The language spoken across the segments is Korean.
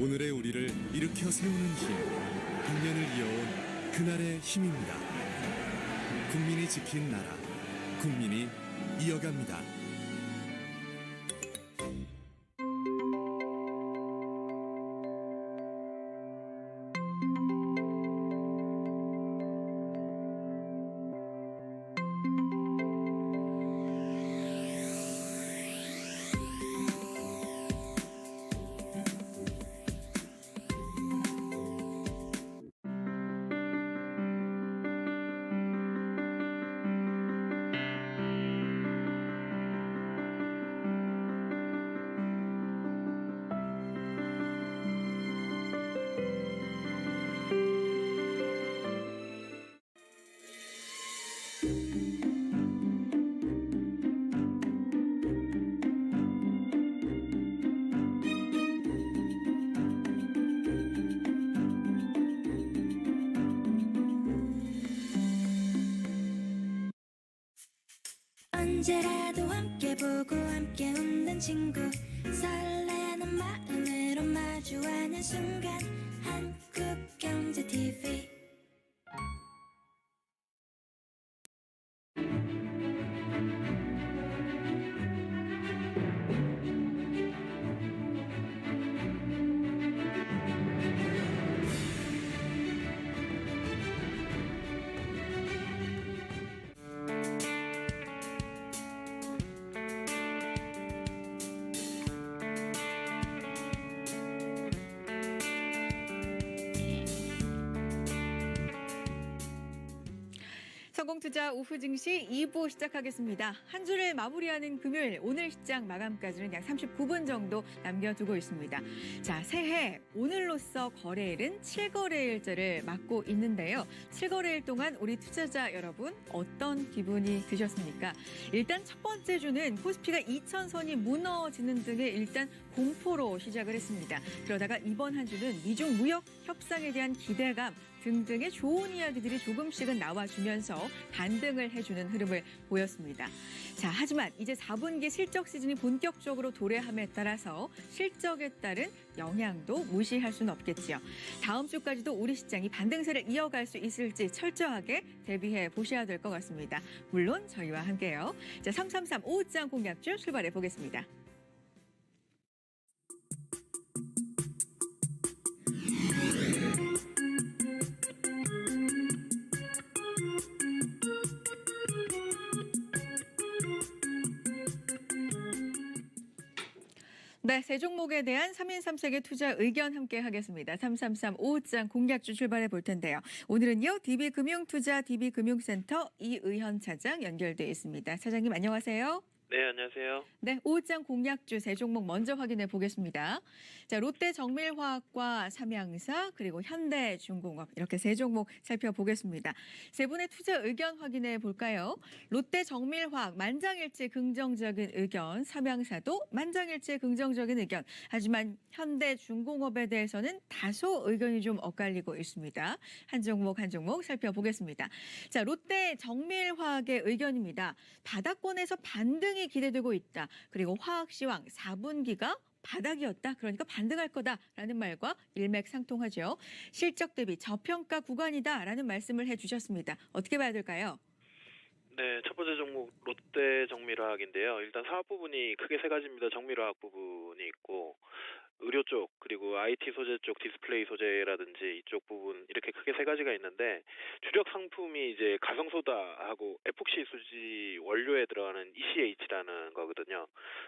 오늘의 우리를 일으켜 세우는 힘, 100년을 이어온 그날의 힘입니다. 국민이 지킨 나라, 국민이 이어갑니다. 언제라도 함께 보고 함께 웃는 친구, 설레는 마음으로 마주하는 순간, 한국경제TV. 성공투자 오후 증시 2부 시작하겠습니다. 한 주를 마무리하는 금요일, 오늘 시장 마감까지는 약 39분 정도 남겨두고 있습니다. 자, 새해 오늘로써 거래일은 7거래일째를 맞고 있는데요. 7거래일 동안 우리 투자자 여러분 어떤 기분이 드셨습니까? 일단 첫 번째 주는 코스피가 2,000선이 무너지는 등의 일단 공포로 시작을 했습니다. 그러다가 이번 한 주는 미중 무역 협상에 대한 기대감 등등의 좋은 이야기들이 조금씩은 나와주면서 반등을 해주는 흐름을 보였습니다. 자, 하지만 이제 4분기 실적 시즌이 본격적으로 도래함에 따라서 실적에 따른 영향도 무시할 수는 없겠지요. 다음 주까지도 우리 시장이 반등세를 이어갈 수 있을지 철저하게 대비해 보셔야 될 것 같습니다. 물론 저희와 함께요. 자, 333 오후장 공략주 출발해 보겠습니다. 네, 세 종목에 대한 3인 3색의 투자 의견 함께 하겠습니다. 333 오후장 공략주 출발해 볼 텐데요. 오늘은요, DB금융투자 DB금융센터 이의현 차장 연결돼 있습니다. 차장님 안녕하세요. 네, 안녕하세요. 네, 오후장 공략주 세 종목 먼저 확인해 보겠습니다. 자, 롯데정밀화학과 삼양사 그리고 현대중공업 이렇게 세 종목 살펴보겠습니다. 세 분의 투자 의견 확인해 볼까요? 롯데정밀화학 만장일치 긍정적인 의견, 삼양사도 만장일치 긍정적인 의견. 하지만 현대중공업에 대해서는 다소 의견이 좀 엇갈리고 있습니다. 한 종목 한 종목 살펴보겠습니다. 자, 롯데정밀화학의 의견입니다. 바닥권에서 반등이 기대되고 있다. 그리고 화학시황 4분기가 바닥이었다. 그러니까 반등할 거다라는 말과 일맥상통하죠. 실적 대비 저평가 구간이다라는 말씀을 해주셨습니다. 어떻게 봐야 될까요? 네, 첫 번째 종목 롯데 정밀화학인데요. 일단 사업 부분이 크게 세 가지입니다. 정밀화학 부분이 있고 의료 쪽 그리고 IT 소재 쪽 디스플레이 소재라든지 이쪽 부분 이렇게 크게 세 가지가 있는데 주력 상품이 이제 가성소다하고 에폭시 수지 원료에 들어가는 ECH라는 거거든요.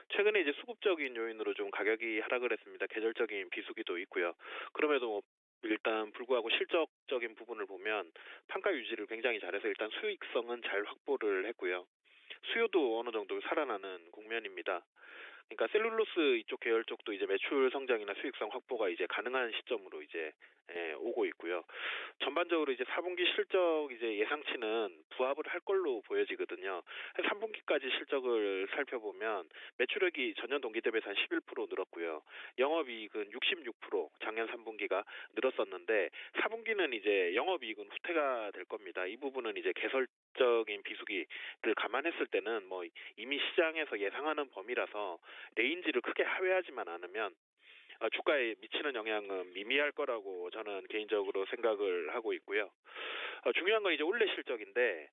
최근에 이제 수급적인 요인으로 좀 가격이 하락을 했습니다. 계절적인 비수기도 있고요. 그럼에도 뭐 일단 불구하고 실적적인 부분을 보면 판가 유지를 굉장히 잘해서 일단 수익성은 잘 확보를 했고요. 수요도 어느 정도 살아나는 국면입니다. 그러니까 셀룰로스 이쪽 계열 쪽도 이제 매출 성장이나 수익성 확보가 이제 가능한 시점으로 이제 오고 있고요. 전반적으로 이제 4분기 실적 이제 예상치는 부합을 할 걸로 보여지거든요. 3분기까지 실적을 살펴보면 매출액이 전년 동기 대비해서 한 11% 늘었고요. 영업이익은 66% 작년 3분기가 늘었었는데 4분기는 이제 영업이익은 후퇴가 될 겁니다. 이 부분은 이제 개설적인 비수기를 감안했을 때는 뭐 이미 시장에서 예상하는 범위라서 레인지를 크게 하회하지만 않으면 주가에 미치는 영향은 미미할 거라고 저는 개인적으로 생각을 하고 있고요. 중요한 건 이제 올해 실적인데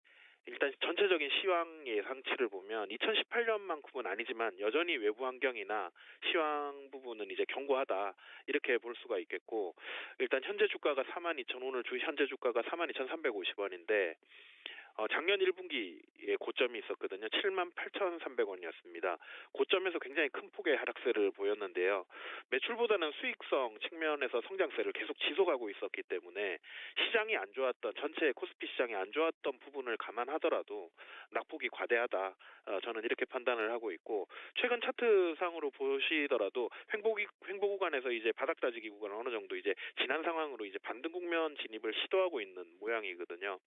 일단 전체적인 시황 예상치를 보면 2018년만큼은 아니지만 여전히 외부 환경이나 시황 부분은 이제 견고하다 이렇게 볼 수가 있겠고 일단 현재 주가가 42,000 오늘 주 현재 주가가 42,350원인데 작년 1분기에 고점이 있었거든요. 78,300원이었습니다. 고점에서 굉장히 큰 폭의 하락세를 보였는데요. 매출보다는 수익성 측면에서 성장세를 계속 지속하고 있었기 때문에 시장이 안 좋았던 전체 코스피 시장이 안 좋았던 부분을 감안하더라도 낙폭이 과대하다. 저는 이렇게 판단을 하고 있고 최근 차트상으로 보시더라도 횡보 구간에서 이제 바닥 다지기 구간을 어느 정도 이제 지난 상황으로 이제 반등 국면 진입을 시도하고 있는 모양이거든요.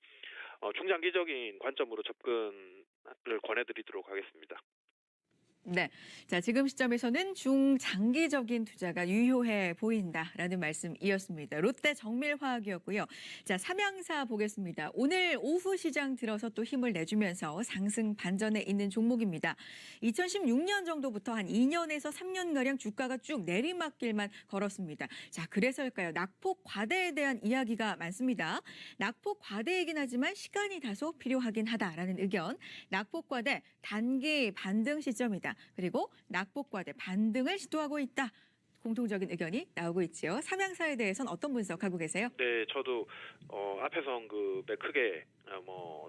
중장기적인 관점으로 접근을 권해드리도록 하겠습니다. 네. 자, 지금 시점에서는 중장기적인 투자가 유효해 보인다라는 말씀이었습니다. 롯데 정밀화학이었고요. 자, 삼양사 보겠습니다. 오늘 오후 시장 들어서 또 힘을 내주면서 상승 반전에 있는 종목입니다. 2016년 정도부터 한 2년에서 3년가량 주가가 쭉 내리막길만 걸었습니다. 자, 그래서일까요? 낙폭 과대에 대한 이야기가 많습니다. 낙폭 과대이긴 하지만 시간이 다소 필요하긴 하다라는 의견. 낙폭 과대 단기 반등 시점이다. 그리고 낙폭과대 반등을 시도하고 있다. 공통적인 의견이 나오고 있지요. 삼양사에 대해서는 어떤 분석하고 계세요? 네, 저도 앞에서 언급에 크게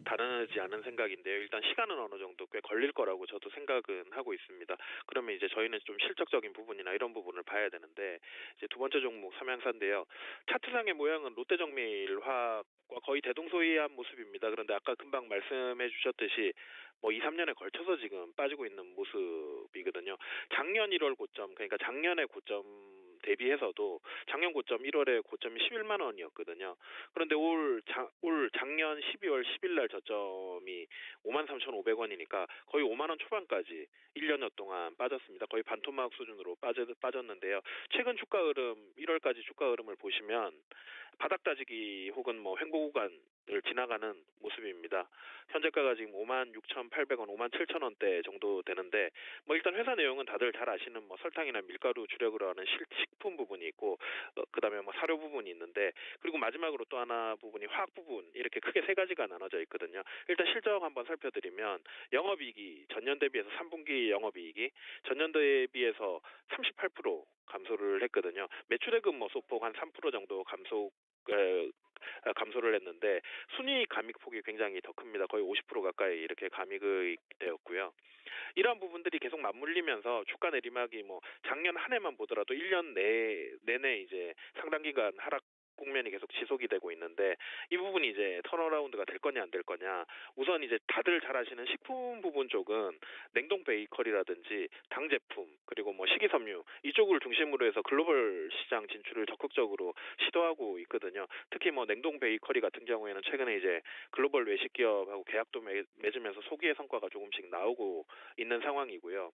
다르지 않은 생각인데요. 일단 시간은 어느 정도 꽤 걸릴 거라고 저도 생각은 하고 있습니다. 그러면 이제 저희는 좀 실적적인 부분이나 이런 부분을 봐야 되는데 이제 두 번째 종목 삼양사인데요. 차트상의 모양은 롯데정밀화학과 거의 대동소이한 모습입니다. 그런데 아까 금방 말씀해 주셨듯이 2, 3년에 걸쳐서 지금 빠지고 있는 모습이거든요. 작년 1월 고점, 그러니까 작년의 고점 대비해서도 작년 고점 1월에 고점이 11만 원이었거든요. 그런데 올 작년 12월 10일 날 저점이 53,500원이니까 거의 5만 원 초반까지 1년여 동안 빠졌습니다. 거의 반토막 수준으로 빠졌는데요. 최근 주가 흐름 1월까지 주가 흐름을 보시면 바닥 다지기 혹은 횡보 구간을 지나가는 모습입니다. 현재가가 지금 56,800원, 57,000원대 정도 되는데 일단 회사 내용은 다들 잘 아시는 설탕이나 밀가루 주력으로 하는 식품 부분이 있고 그다음에 사료 부분이 있는데 그리고 마지막으로 또 하나 부분이 화학 부분 이렇게 크게 세 가지가 나눠져 있거든요. 일단 실적 한번 살펴드리면 영업이익이 전년 대비해서 3분기 영업이익이 전년 대비해서 38% 감소를 했거든요. 매출액은 소폭 한 3% 정도 감소를 했는데 순이익 감익폭이 굉장히 더 큽니다. 거의 50% 가까이 이렇게 감익이 되었고요. 이러한 부분들이 계속 맞물리면서 주가 내리막이 작년 한 해만 보더라도 1년 내내 이제 상당 기간 하락 국면이 계속 지속이 되고 있는데 이 부분이 이제 턴어라운드가 될 거냐 안 될 거냐. 우선 이제 다들 잘 아시는 식품 부분 쪽은 냉동 베이커리라든지 당 제품 그리고 식이섬유 이쪽을 중심으로 해서 글로벌 시장 진출을 적극적으로 시도하고 있거든요. 특히 냉동 베이커리 같은 경우에는 최근에 이제 글로벌 외식 기업하고 계약도 맺으면서 소기의 성과가 조금씩 나오고 있는 상황이고요.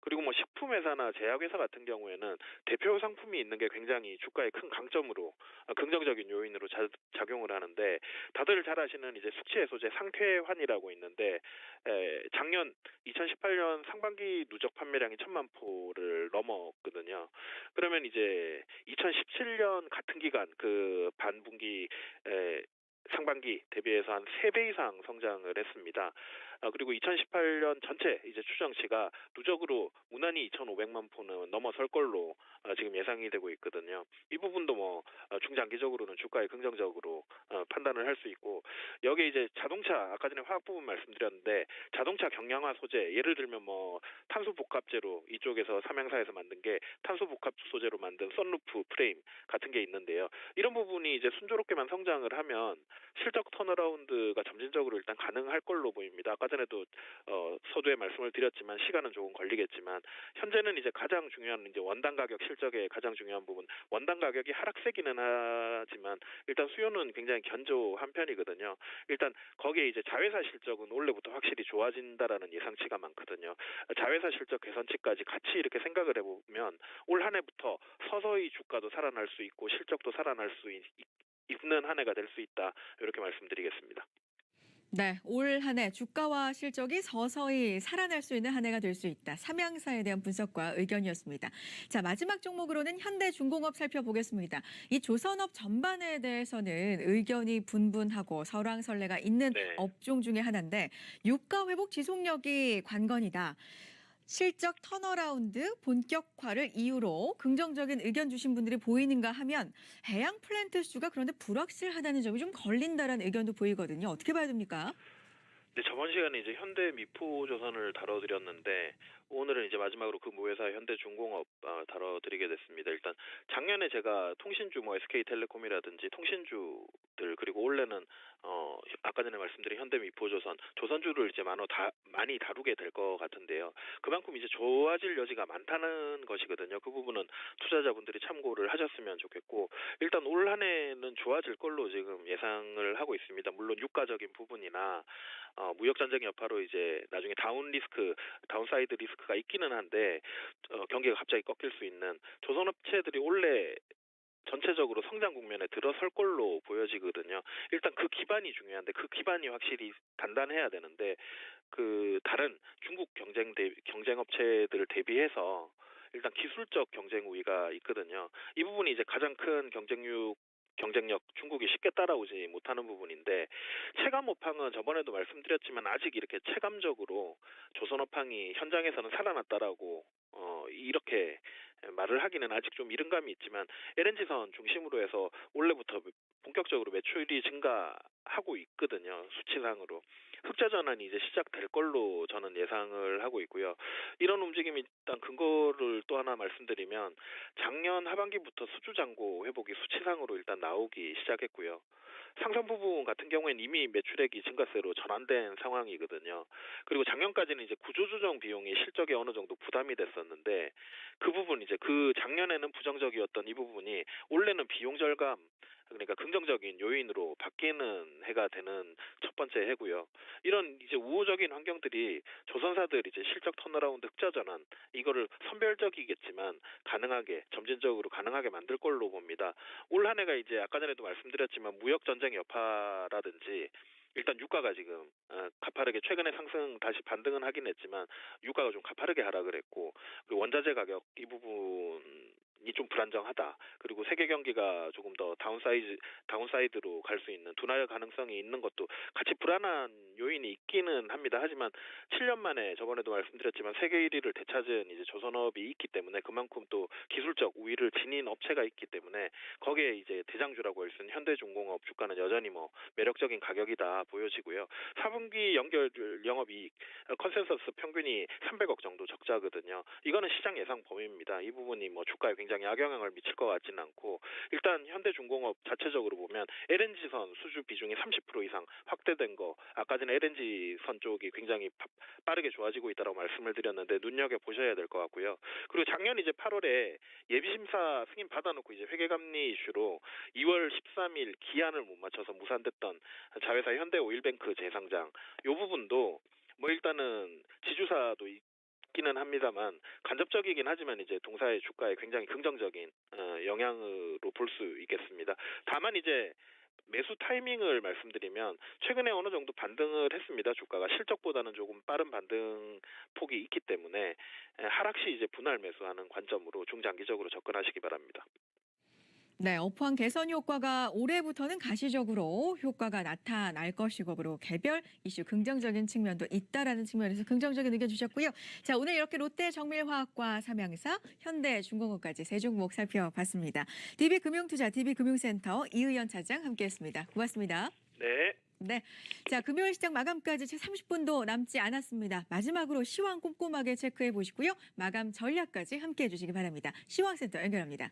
그리고 식품 회사나 제약 회사 같은 경우에는 대표 상품이 있는 게 굉장히 주가의 큰 강점으로 긍정적인 요인으로 작용을 하는데 다들 잘 아시는 이제 숙취해소제 상쾌환이라고 있는데 작년 2018년 상반기 누적 판매량이 1,000만 포를 넘었거든요. 그러면 이제 2017년 같은 기간 그 반분기 상반기 대비해서 한 3배 이상 성장을 했습니다. 그리고 2018년 전체 이제 추정치가 누적으로 무난히 2,500만 포는 넘어설 걸로 지금 예상이 되고 있거든요. 이 부분도 중장기적으로는 주가에 긍정적으로 판단을 할 수 있고 여기에 이제 자동차 아까 전에 화학 부분 말씀드렸는데 자동차 경량화 소재 예를 들면 탄소 복합재로 이쪽에서 삼양사에서 만든 게 탄소 복합 소재로 만든 썬루프 프레임 같은 게 있는데요. 이런 부분이 이제 순조롭게만 성장을 하면 실적 턴어라운드가 점진적으로 일단 가능할 걸로 보입니다. 아까 전에도 서두에 말씀을 드렸지만 시간은 조금 걸리겠지만 현재는 이제 가장 중요한 이제 원당 가격 실적의 가장 중요한 부분 원당 가격이 하락세기는 하지만 일단 수요는 굉장히 견조한 편이거든요. 일단 거기에 이제 자회사 실적은 올해부터 확실히 좋아진다라는 예상치가 많거든요. 자회사 실적 개선치까지 같이 이렇게 생각을 해보면 올 한 해부터 서서히 주가도 살아날 수 있고 실적도 살아날 수 있는 한 해가 될 수 있다. 이렇게 말씀드리겠습니다. 네, 올 한 해 주가와 실적이 서서히 살아날 수 있는 한 해가 될 수 있다. 삼양사에 대한 분석과 의견이었습니다. 자, 마지막 종목으로는 현대중공업 살펴보겠습니다. 이 조선업 전반에 대해서는 의견이 분분하고 설왕설래가 있는 네. 업종 중에 하나인데 유가 회복 지속력이 관건이다. 실적 턴어라운드 본격화를 이유로 긍정적인 의견 주신 분들이 보이는가 하면 해양 플랜트 수주가 그런데 불확실하다는 점이 좀 걸린다라는 의견도 보이거든요. 어떻게 봐야 됩니까? 네, 저번 시간에 이제 현대 미포조선을 다뤄드렸는데 오늘은 이제 마지막으로 그 모회사 현대중공업 다뤄드리게 됐습니다. 일단 작년에 제가 통신주 뭐 SK텔레콤이라든지 통신주들 그리고 올해는 아까 전에 말씀드린 현대미포조선 조선주를 이제 많이 다루게 될 것 같은데요. 그만큼 이제 좋아질 여지가 많다는 것이거든요. 그 부분은 투자자분들이 참고를 하셨으면 좋겠고 일단 올 한 해는 좋아질 걸로 지금 예상을 하고 있습니다. 물론 유가적인 부분이나 무역 전쟁 여파로 이제 나중에 다운사이드 리스크가 있기는 한데 경기가 갑자기 꺾일 수 있는 조선업체들이 원래 전체적으로 성장 국면에 들어설 걸로 보여지거든요. 일단 그 기반이 중요한데 그 기반이 확실히 단단해야 되는데 그 다른 중국 경쟁업체들을 대비해서 일단 기술적 경쟁 우위가 있거든요. 이 부분이 이제 가장 큰 경쟁력 중국이 쉽게 따라오지 못하는 부분인데 체감업황은 저번에도 말씀드렸지만 아직 이렇게 체감적으로 조선업황이 현장에서는 살아났다라고 이렇게 말을 하기는 아직 좀 이른 감이 있지만 LNG선 중심으로 해서 올해부터 본격적으로 매출이 증가하고 있거든요. 수치상으로. 흑자 전환이 이제 시작될 걸로 저는 예상을 하고 있고요. 이런 움직임이 일단 근거를 또 하나 말씀드리면 작년 하반기부터 수주 잔고 회복이 수치상으로 일단 나오기 시작했고요. 상선 부분 같은 경우에는 이미 매출액이 증가세로 전환된 상황이거든요. 그리고 작년까지는 이제 구조조정 비용이 실적에 어느 정도 부담이 됐었는데 그 부분 이제 그 작년에는 부정적이었던 이 부분이 올해는 비용 절감 그러니까 긍정적인 요인으로 바뀌는 해가 되는 첫 번째 해고요. 이런 이제 우호적인 환경들이 조선사들 이제 실적 턴어라운드 흑자 전환 이거를 선별적이겠지만 점진적으로 가능하게 만들 걸로 봅니다. 올 한 해가 이제 아까 전에도 말씀드렸지만 무역 전쟁 여파라든지 일단 유가가 지금 가파르게 최근에 다시 반등은 하긴 했지만 유가가 좀 가파르게 하락을 했고 그리고 원자재 가격 이 부분이 좀 불안정하다. 그리고 세계 경기가 조금 더 다운사이드로 갈 수 있는 둔화 가능성이 있는 것도 같이 불안한 요인이 있기는 합니다. 하지만 7년 만에 저번에도 말씀드렸지만 세계 1위를 되찾은 이제 조선업이 있기 때문에 그만큼 또 기술적 우위를 지닌 업체가 있기 때문에 거기에 이제 대장주라고 할 수 있는 현대중공업 주가는 여전히 뭐 매력적인 가격이다 보여지고요. 4분기 연결 영업이익 컨센서스 평균이 300억 정도 적자거든요. 이거는 시장 예상 범위입니다. 이 부분이 뭐 주가에 굉장히 악영향을 미칠 것 같지는 않고 일단 현대중공업 자체적으로 보면 LNG선 수주 비중이 30% 이상 확대된 거 아까 전에 LNG선 쪽이 굉장히 빠르게 좋아지고 있다고 말씀을 드렸는데 눈여겨보셔야 될 것 같고요. 그리고 작년 이제 8월에 예비심사 승인 받아놓고 이제 회계감리 이슈로 2월 13일 기한을 못 맞춰서 무산됐던 자회사 현대오일뱅크 재상장 이 부분도 뭐 일단은 지주사도 있기는 합니다만 간접적이긴 하지만 이제 동사의 주가에 굉장히 긍정적인 영향으로 볼 수 있겠습니다. 다만 이제 매수 타이밍을 말씀드리면 최근에 어느 정도 반등을 했습니다. 주가가 실적보다는 조금 빠른 반등 폭이 있기 때문에 하락 시 이제 분할 매수하는 관점으로 중장기적으로 접근하시기 바랍니다. 네, 업황 개선 효과가 올해부터는 가시적으로 효과가 나타날 것이고 그리고 개별 이슈 긍정적인 측면도 있다라는 측면에서 긍정적인 의견 주셨고요. 자, 오늘 이렇게 롯데 정밀화학과 삼양사, 현대중공업까지 세 종목 살펴봤습니다. DB금융투자, DB금융센터 이의연 차장 함께했습니다. 고맙습니다. 네. 네, 자 금요일 시장 마감까지 채 30분도 남지 않았습니다. 마지막으로 시황 꼼꼼하게 체크해 보시고요. 마감 전략까지 함께해 주시기 바랍니다. 시황센터 연결합니다.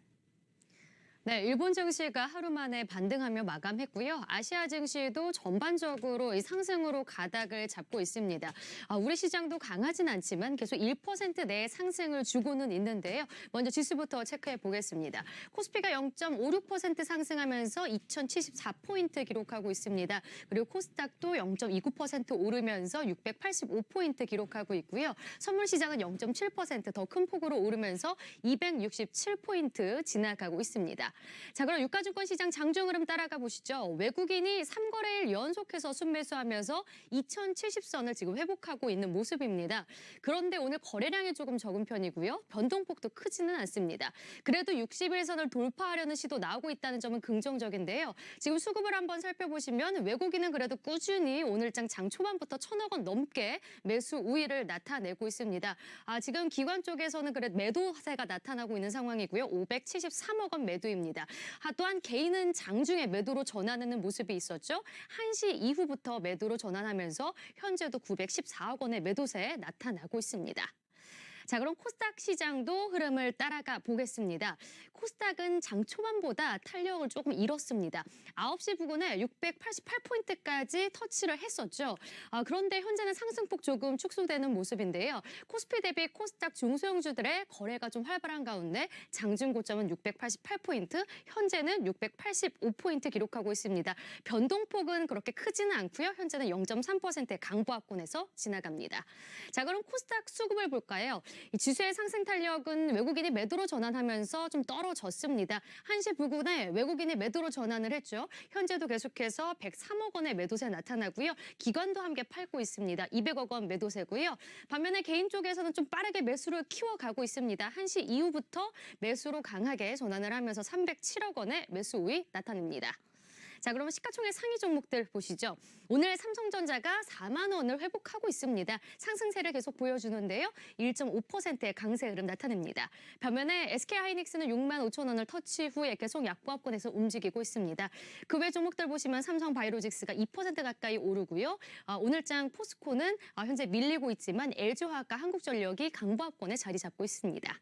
네, 일본 증시가 하루 만에 반등하며 마감했고요. 아시아 증시도 전반적으로 이 상승으로 가닥을 잡고 있습니다. 우리 시장도 강하진 않지만 계속 1% 내의 상승을 주고는 있는데요. 먼저 지수부터 체크해 보겠습니다. 코스피가 0.56% 상승하면서 2074포인트 기록하고 있습니다. 그리고 코스닥도 0.29% 오르면서 685포인트 기록하고 있고요. 선물 시장은 0.7% 더 큰 폭으로 오르면서 267포인트 지나가고 있습니다. 자, 그럼 유가증권 시장 장중 흐름 따라가 보시죠. 외국인이 3거래일 연속해서 순매수하면서 2070선을 지금 회복하고 있는 모습입니다. 그런데 오늘 거래량이 조금 적은 편이고요. 변동폭도 크지는 않습니다. 그래도 60일선을 돌파하려는 시도 나오고 있다는 점은 긍정적인데요. 지금 수급을 한번 살펴보시면 외국인은 그래도 꾸준히 오늘장 장 초반부터 1,000억 원 넘게 매수 우위를 나타내고 있습니다. 지금 기관 쪽에서는 그래도 매도세가 나타나고 있는 상황이고요. 573억 원 매도입니다. 또한 개인은 장중에 매도로 전환하는 모습이 있었죠. 1시 이후부터 매도로 전환하면서 현재도 914억 원의 매도세 나타나고 있습니다. 자, 그럼 코스닥 시장도 흐름을 따라가 보겠습니다. 코스닥은 장 초반보다 탄력을 조금 잃었습니다. 9시 부근에 688포인트까지 터치를 했었죠. 그런데 현재는 상승폭 조금 축소되는 모습인데요. 코스피 대비 코스닥 중소형주들의 거래가 좀 활발한 가운데 장중 고점은 688포인트, 현재는 685포인트 기록하고 있습니다. 변동폭은 그렇게 크지는 않고요. 현재는 0.3%의 강보합권에서 지나갑니다. 자, 그럼 코스닥 수급을 볼까요? 이 지수의 상승 탄력은 외국인이 매도로 전환하면서 좀 떨어졌습니다. 1시 부근에 외국인이 매도로 전환을 했죠. 현재도 계속해서 103억 원의 매도세 나타나고요. 기관도 함께 팔고 있습니다. 200억 원 매도세고요. 반면에 개인 쪽에서는 좀 빠르게 매수를 키워가고 있습니다. 1시 이후부터 매수로 강하게 전환을 하면서 307억 원의 매수 우위 나타냅니다. 자, 그러면 시가총액 상위 종목들 보시죠. 오늘 삼성전자가 4만 원을 회복하고 있습니다. 상승세를 계속 보여주는데요. 1.5%의 강세 흐름 나타냅니다. 반면에 SK하이닉스는 6만 5천 원을 터치 후에 계속 약보합권에서 움직이고 있습니다. 그 외 종목들 보시면 삼성바이오로직스가 2% 가까이 오르고요. 오늘장 포스코는 현재 밀리고 있지만 LG화학과 한국전력이 강보합권에 자리 잡고 있습니다.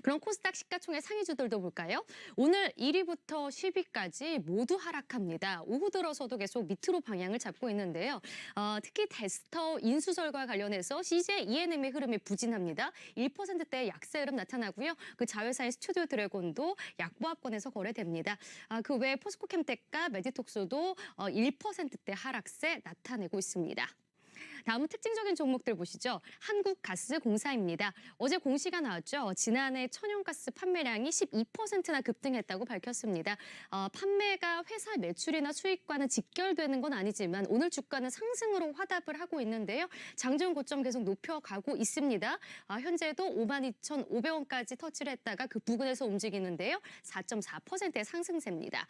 그럼 코스닥 시가총액 상위주들도 볼까요? 오늘 1위부터 10위까지 모두 하락합니다. 오후 들어서도 계속 밑으로 방향을 잡고 있는데요. 특히 데스터 인수설과 관련해서 CJ ENM의 흐름이 부진합니다. 1%대의 약세 흐름 나타나고요. 그 자회사인 스튜디오 드래곤도 약보합권에서 거래됩니다. 그 외에 포스코캠텍과 메디톡스도 1%대 하락세 나타내고 있습니다. 다음은 특징적인 종목들 보시죠. 한국가스공사입니다. 어제 공시가 나왔죠. 지난해 천연가스 판매량이 12%나 급등했다고 밝혔습니다. 판매가 회사 매출이나 수익과는 직결되는 건 아니지만 오늘 주가는 상승으로 화답을 하고 있는데요. 장중 고점 계속 높여가고 있습니다. 현재도 52,500원까지 터치를 했다가 그 부근에서 움직이는데요. 4.4%의 상승세입니다.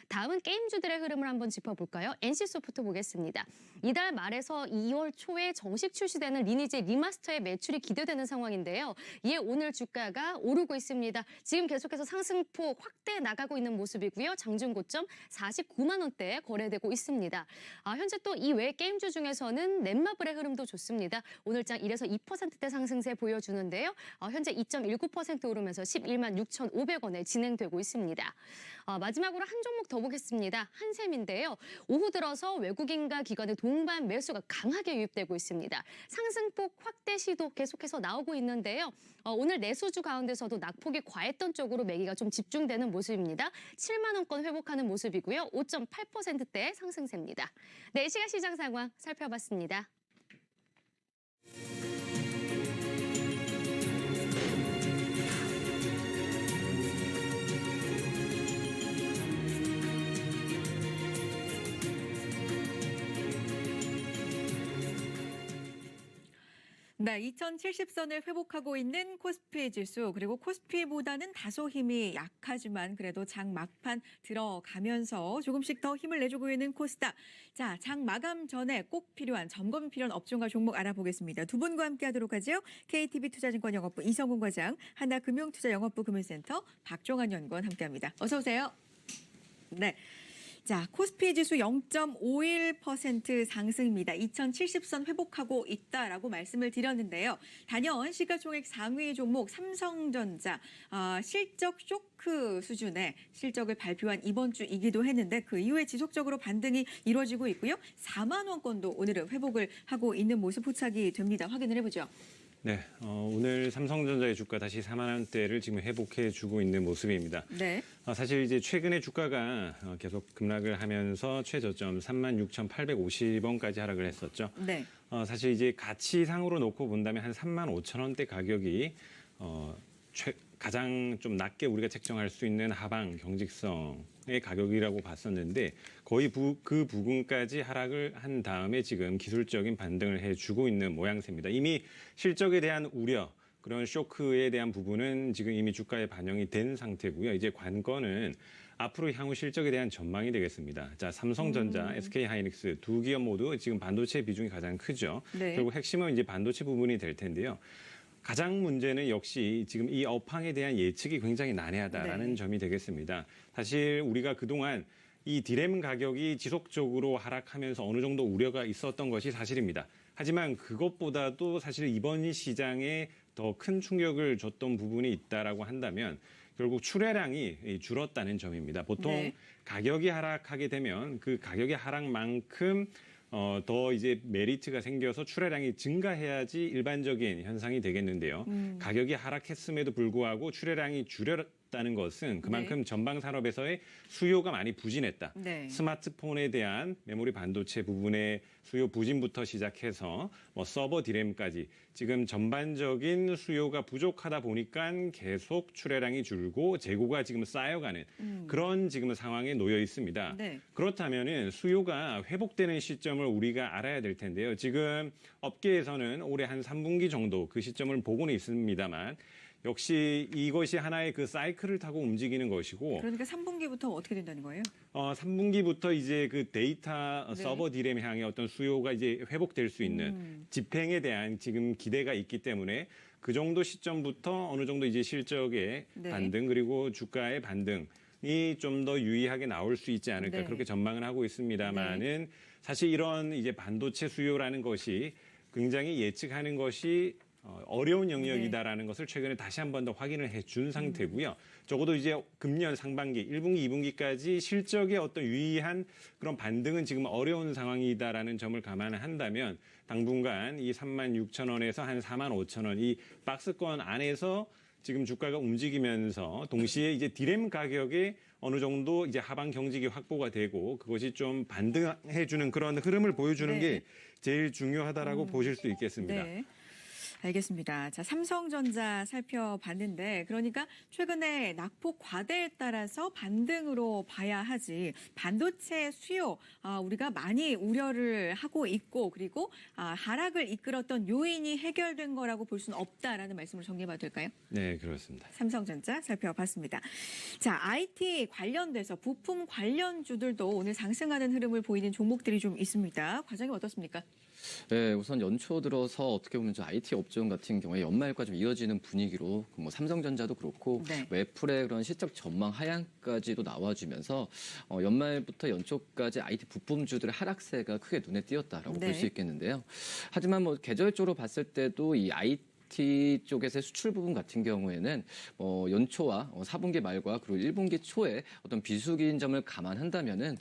다음은 게임주들의 흐름을 한번 짚어볼까요? NC소프트 보겠습니다. 이달 말에서 2월 초에 정식 출시되는 리니지 리마스터의 매출이 기대되는 상황인데요. 이에 오늘 주가가 오르고 있습니다. 지금 계속해서 상승폭 확대해 나가고 있는 모습이고요. 장중 고점 49만 원대에 거래되고 있습니다. 현재 또 이 외 게임주 중에서는 넷마블의 흐름도 좋습니다. 오늘장 1에서 2%대 상승세 보여주는데요. 현재 2.19% 오르면서 11만 6,500원에 진행되고 있습니다. 마지막으로 한 종목 더 보겠습니다. 한샘인데요. 오후 들어서 외국인과 기관의 동반 매수가 강하게 유입되고 있습니다. 상승폭 확대 시도 계속해서 나오고 있는데요. 오늘 내수주 가운데서도 낙폭이 과했던 쪽으로 매기가 좀 집중되는 모습입니다. 7만 원권 회복하는 모습이고요. 5.8%대의 상승세입니다. 네, 이 시간 시장 상황 살펴봤습니다. 네, 2070선을 회복하고 있는 코스피 지수, 그리고 코스피보다는 다소 힘이 약하지만 그래도 장 막판 들어가면서 조금씩 더 힘을 내주고 있는 코스닥. 자, 장 마감 전에 꼭 필요한 점검이 필요한 업종과 종목 알아보겠습니다. 두 분과 함께 하도록 하죠. KTB 투자증권 영업부 이성훈 과장, 하나금융투자 영업부 금융센터 박종환 연구원 함께합니다. 어서 오세요. 네. 자, 코스피 지수 0.51% 상승입니다. 2070선 회복하고 있다라고 말씀을 드렸는데요. 단연 시가총액 상위 종목 삼성전자 실적 쇼크 수준의 실적을 발표한 이번 주이기도 했는데 그 이후에 지속적으로 반등이 이루어지고 있고요. 4만 원권도 오늘은 회복을 하고 있는 모습 포착이 됩니다. 확인을 해보죠. 네, 오늘 삼성전자의 주가 다시 4만 원대를 지금 회복해주고 있는 모습입니다. 네. 사실 이제 최근에 주가가 계속 급락을 하면서 최저점 36,850원까지 하락을 했었죠. 네. 사실 이제 가치상으로 놓고 본다면 한 3만 5천 원대 가격이 가장 좀 낮게 우리가 책정할 수 있는 하방 경직성의 가격이라고 봤었는데 거의 그 부분까지 하락을 한 다음에 지금 기술적인 반등을 해주고 있는 모양새입니다. 이미 실적에 대한 우려, 그런 쇼크에 대한 부분은 지금 이미 주가에 반영이 된 상태고요. 이제 관건은 앞으로 향후 실적에 대한 전망이 되겠습니다. 자, 삼성전자, SK하이닉스 두 기업 모두 지금 반도체 비중이 가장 크죠. 네. 결국 핵심은 이제 반도체 부분이 될 텐데요. 가장 문제는 역시 지금 이 업황에 대한 예측이 굉장히 난해하다라는 네. 점이 되겠습니다. 사실 우리가 그동안 이 디램 가격이 지속적으로 하락하면서 어느 정도 우려가 있었던 것이 사실입니다. 하지만 그것보다도 사실 이번 시장에 더 큰 충격을 줬던 부분이 있다라고 한다면 결국 출하량이 줄었다는 점입니다. 보통 네. 가격이 하락하게 되면 그 가격의 하락만큼 더 이제 메리트가 생겨서 출하량이 증가해야지 일반적인 현상이 되겠는데요. 가격이 하락했음에도 불구하고 출하량이 줄였다는 것은 그만큼 전방 산업에서의 수요가 많이 부진했다. 네. 스마트폰에 대한 메모리 반도체 부분의 수요 부진부터 시작해서 뭐 서버 디램까지 지금 전반적인 수요가 부족하다 보니까 계속 출하량이 줄고 재고가 지금 쌓여가는 그런 지금 상황에 놓여 있습니다. 네. 그렇다면은 수요가 회복되는 시점을 우리가 알아야 될 텐데요. 지금 업계에서는 올해 한 3분기 정도 그 시점을 보고는 있습니다만 역시 이것이 하나의 그 사이클을 타고 움직이는 것이고 그러니까 3분기부터 어떻게 된다는 거예요? 3분기부터 이제 그 데이터 네. 서버 디램 향의 어떤 수요가 이제 회복될 수 있는 집행에 대한 지금 기대가 있기 때문에 그 정도 시점부터 어느 정도 이제 실적의 네. 반등 그리고 주가의 반등이 좀 더 유의하게 나올 수 있지 않을까 네. 그렇게 전망을 하고 있습니다만은 사실 이런 이제 반도체 수요라는 것이 굉장히 예측하는 것이 어려운 영역이다라는 것을 최근에 다시 한 번 더 확인을 해준 상태고요. 적어도 이제 금년 상반기, 1분기, 2분기까지 실적의 어떤 유의한 그런 반등은 지금 어려운 상황이다라는 점을 감안한다면 당분간 이 36,000원에서 한 45,000원 이 박스권 안에서 지금 주가가 움직이면서 동시에 이제 디램 가격에 어느 정도 이제 하방 경직이 확보가 되고 그것이 좀 반등해주는 그런 흐름을 보여주는 네. 게 제일 중요하다라고 보실 수 있겠습니다. 네. 알겠습니다. 자, 삼성전자 살펴봤는데 그러니까 최근에 낙폭 과대에 따라서 반등으로 봐야 하지 반도체 수요 우리가 많이 우려를 하고 있고 그리고 하락을 이끌었던 요인이 해결된 거라고 볼 수는 없다라는 말씀을 정리해봐도 될까요? 네, 그렇습니다. 삼성전자 살펴봤습니다. 자, IT 관련돼서 부품 관련주들도 오늘 상승하는 흐름을 보이는 종목들이 좀 있습니다. 과장님 어떻습니까? 네, 우선 연초 들어서 어떻게 보면 좀 IT 업종 같은 경우에 연말과 좀 이어지는 분위기로 뭐 삼성전자도 그렇고 네. 웨플의 그런 실적 전망 하향까지도 나와주면서 연말부터 연초까지 IT 부품주들의 하락세가 크게 눈에 띄었다라고 네. 볼 수 있겠는데요. 하지만 뭐 계절적으로 봤을 때도 이 IT 쪽에서의 수출 부분 같은 경우에는 연초와 4분기 말과 그리고 1분기 초에 어떤 비수기인 점을 감안한다면은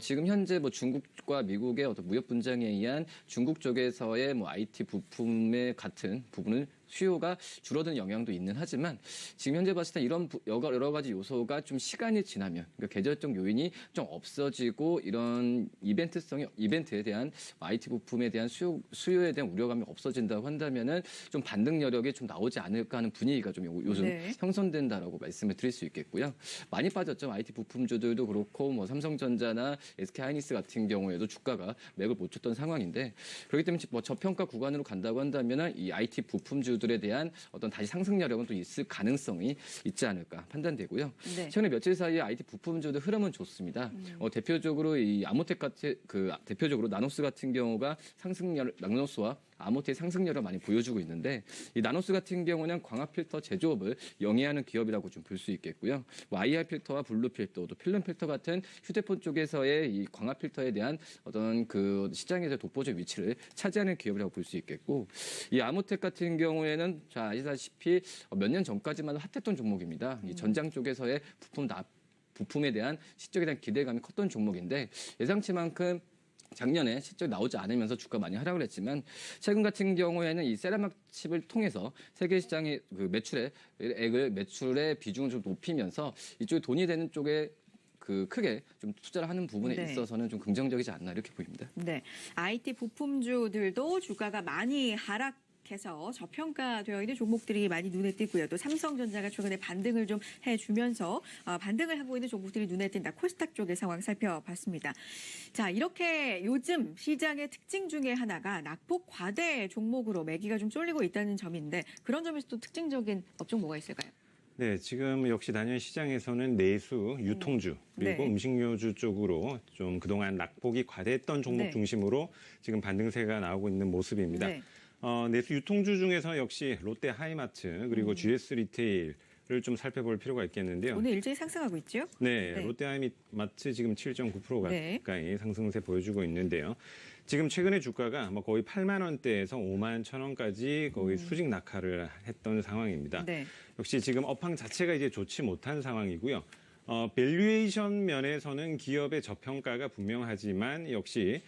지금 현재 뭐 중국과 미국의 어떤 무역 분쟁에 의한 중국 쪽에서의 뭐 IT 부품의 같은 부분은 수요가 줄어드는 영향도 있는 하지만 지금 현재 봤을 때 이런 여러 가지 요소가 좀 시간이 지나면 그러니까 계절적 요인이 좀 없어지고 이런 이벤트에 대한 IT 부품에 대한 수요에 대한 우려감이 없어진다고 한다면은 좀 반등 여력이 좀 나오지 않을까 하는 분위기가 좀 요즘 네. 형성된다라고 말씀을 드릴 수 있겠고요. 많이 빠졌죠. IT 부품주들도 그렇고 뭐 삼성전자나 SK하이닉스 같은 경우에도 주가가 맥을 못 쳤던 상황인데 그렇기 때문에 뭐 저평가 구간으로 간다고 한다면은 이 IT 부품주 들에 대한 어떤 다시 상승 여력은 또 있을 가능성이 있지 않을까 판단되고요. 네. 최근에 며칠 사이에 IT 부품주들 흐름은 좋습니다. 대표적으로 이 아모텍 같은 대표적으로 나노스 같은 경우가 나노스와 아모텍 상승률을 많이 보여주고 있는데 이 나노스 같은 경우는 광학 필터 제조업을 영위하는 기업이라고 좀 볼 수 있겠고요. 뭐 IR 필터와 블루 필터, 또 필름 필터 같은 휴대폰 쪽에서의 이 광학 필터에 대한 어떤 그 시장에서 독보적 위치를 차지하는 기업이라고 볼 수 있겠고 이 아모텍 같은 경우에는 자 아시다시피 몇 년 전까지만 핫했던 종목입니다. 이 전장 쪽에서의 부품에 대한 실적에 대한 기대감이 컸던 종목인데 예상치만큼 작년에 실적이 나오지 않으면서 주가 많이 하락을 했지만 최근 같은 경우에는 이 세라믹 칩을 통해서 세계 시장의 그 매출의 비중을 좀 높이면서 이쪽에 돈이 되는 쪽에 그 크게 좀 투자를 하는 부분에 네. 있어서는 좀 긍정적이지 않나 이렇게 보입니다. 네, IT 부품주들도 주가가 많이 하락해서 저평가되어 있는 종목들이 많이 눈에 띄고요. 또 삼성전자가 최근에 반등을 좀 해주면서 반등을 하고 있는 종목들이 눈에 띈다. 코스닥 쪽의 상황 살펴봤습니다. 자, 이렇게 요즘 시장의 특징 중에 하나가 낙폭 과대 종목으로 매기가 좀 쏠리고 있다는 점인데 그런 점에서 또 특징적인 업종 뭐가 있을까요? 네, 지금 역시 단연 시장에서는 내수, 유통주 그리고 네. 음식료주 쪽으로 좀 그동안 낙폭이 과대했던 종목 네. 중심으로 지금 반등세가 나오고 있는 모습입니다. 네. 내수 유통주 중에서 역시 롯데 하이마트 그리고 GS 리테일을 좀 살펴볼 필요가 있겠는데요. 오늘 일제히 상승하고 있죠? 네, 네. 롯데 하이마트 지금 7.9% 네. 가까이 상승세 보여주고 있는데요. 지금 최근에 주가가 뭐 거의 8만 원대에서 5만 1천 원까지 거의 수직 낙하를 했던 상황입니다. 네. 역시 지금 업황 자체가 이제 좋지 못한 상황이고요. 밸류에이션 면에서는 기업의 저평가가 분명하지만 역시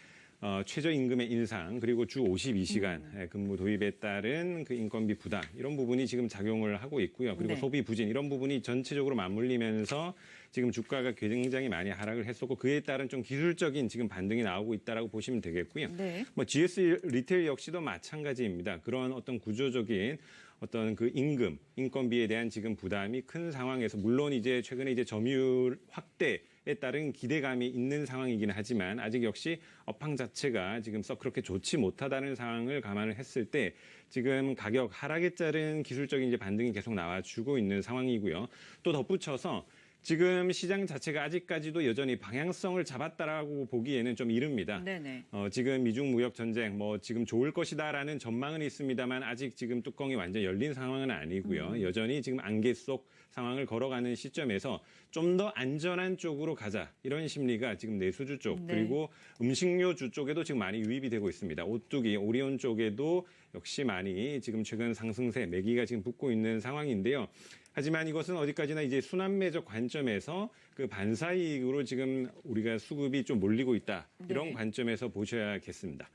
최저임금의 인상 그리고 주 52시간 근무 도입에 따른 그 인건비 부담 이런 부분이 지금 작용을 하고 있고요. 그리고 네. 소비 부진 이런 부분이 전체적으로 맞물리면서 지금 주가가 굉장히 많이 하락을 했었고 그에 따른 좀 기술적인 지금 반등이 나오고 있다라고 보시면 되겠고요. 네. 뭐 GS 리테일 역시도 마찬가지입니다. 그런 어떤 구조적인 어떤 그 임금, 인건비에 대한 지금 부담이 큰 상황에서 물론 이제 최근에 이제 점유율 확대에 따른 기대감이 있는 상황이긴 하지만 아직 역시 업황 자체가 지금 썩 그렇게 좋지 못하다는 상황을 감안을 했을 때 지금 가격 하락에 따른 기술적인 이제 반등이 계속 나와주고 있는 상황이고요. 또 덧붙여서 지금 시장 자체가 아직까지도 여전히 방향성을 잡았다라고 보기에는 좀 이릅니다. 네네. 지금 미중 무역 전쟁 뭐 지금 좋을 것이다라는 전망은 있습니다만 아직 지금 뚜껑이 완전 열린 상황은 아니고요. 여전히 지금 안개 속 상황을 걸어가는 시점에서 좀 더 안전한 쪽으로 가자 이런 심리가 지금 내수주 쪽 네. 그리고 음식료주 쪽에도 지금 많이 유입이 되고 있습니다. 오뚜기, 오리온 쪽에도 역시 많이 지금 최근 상승세 매기가 지금 붙고 있는 상황인데요. 하지만 이것은 어디까지나 이제 순환매적 관점에서 그 반사이익으로 지금 우리가 수급이 좀 몰리고 있다. 이런 네. 관점에서 보셔야겠습니다.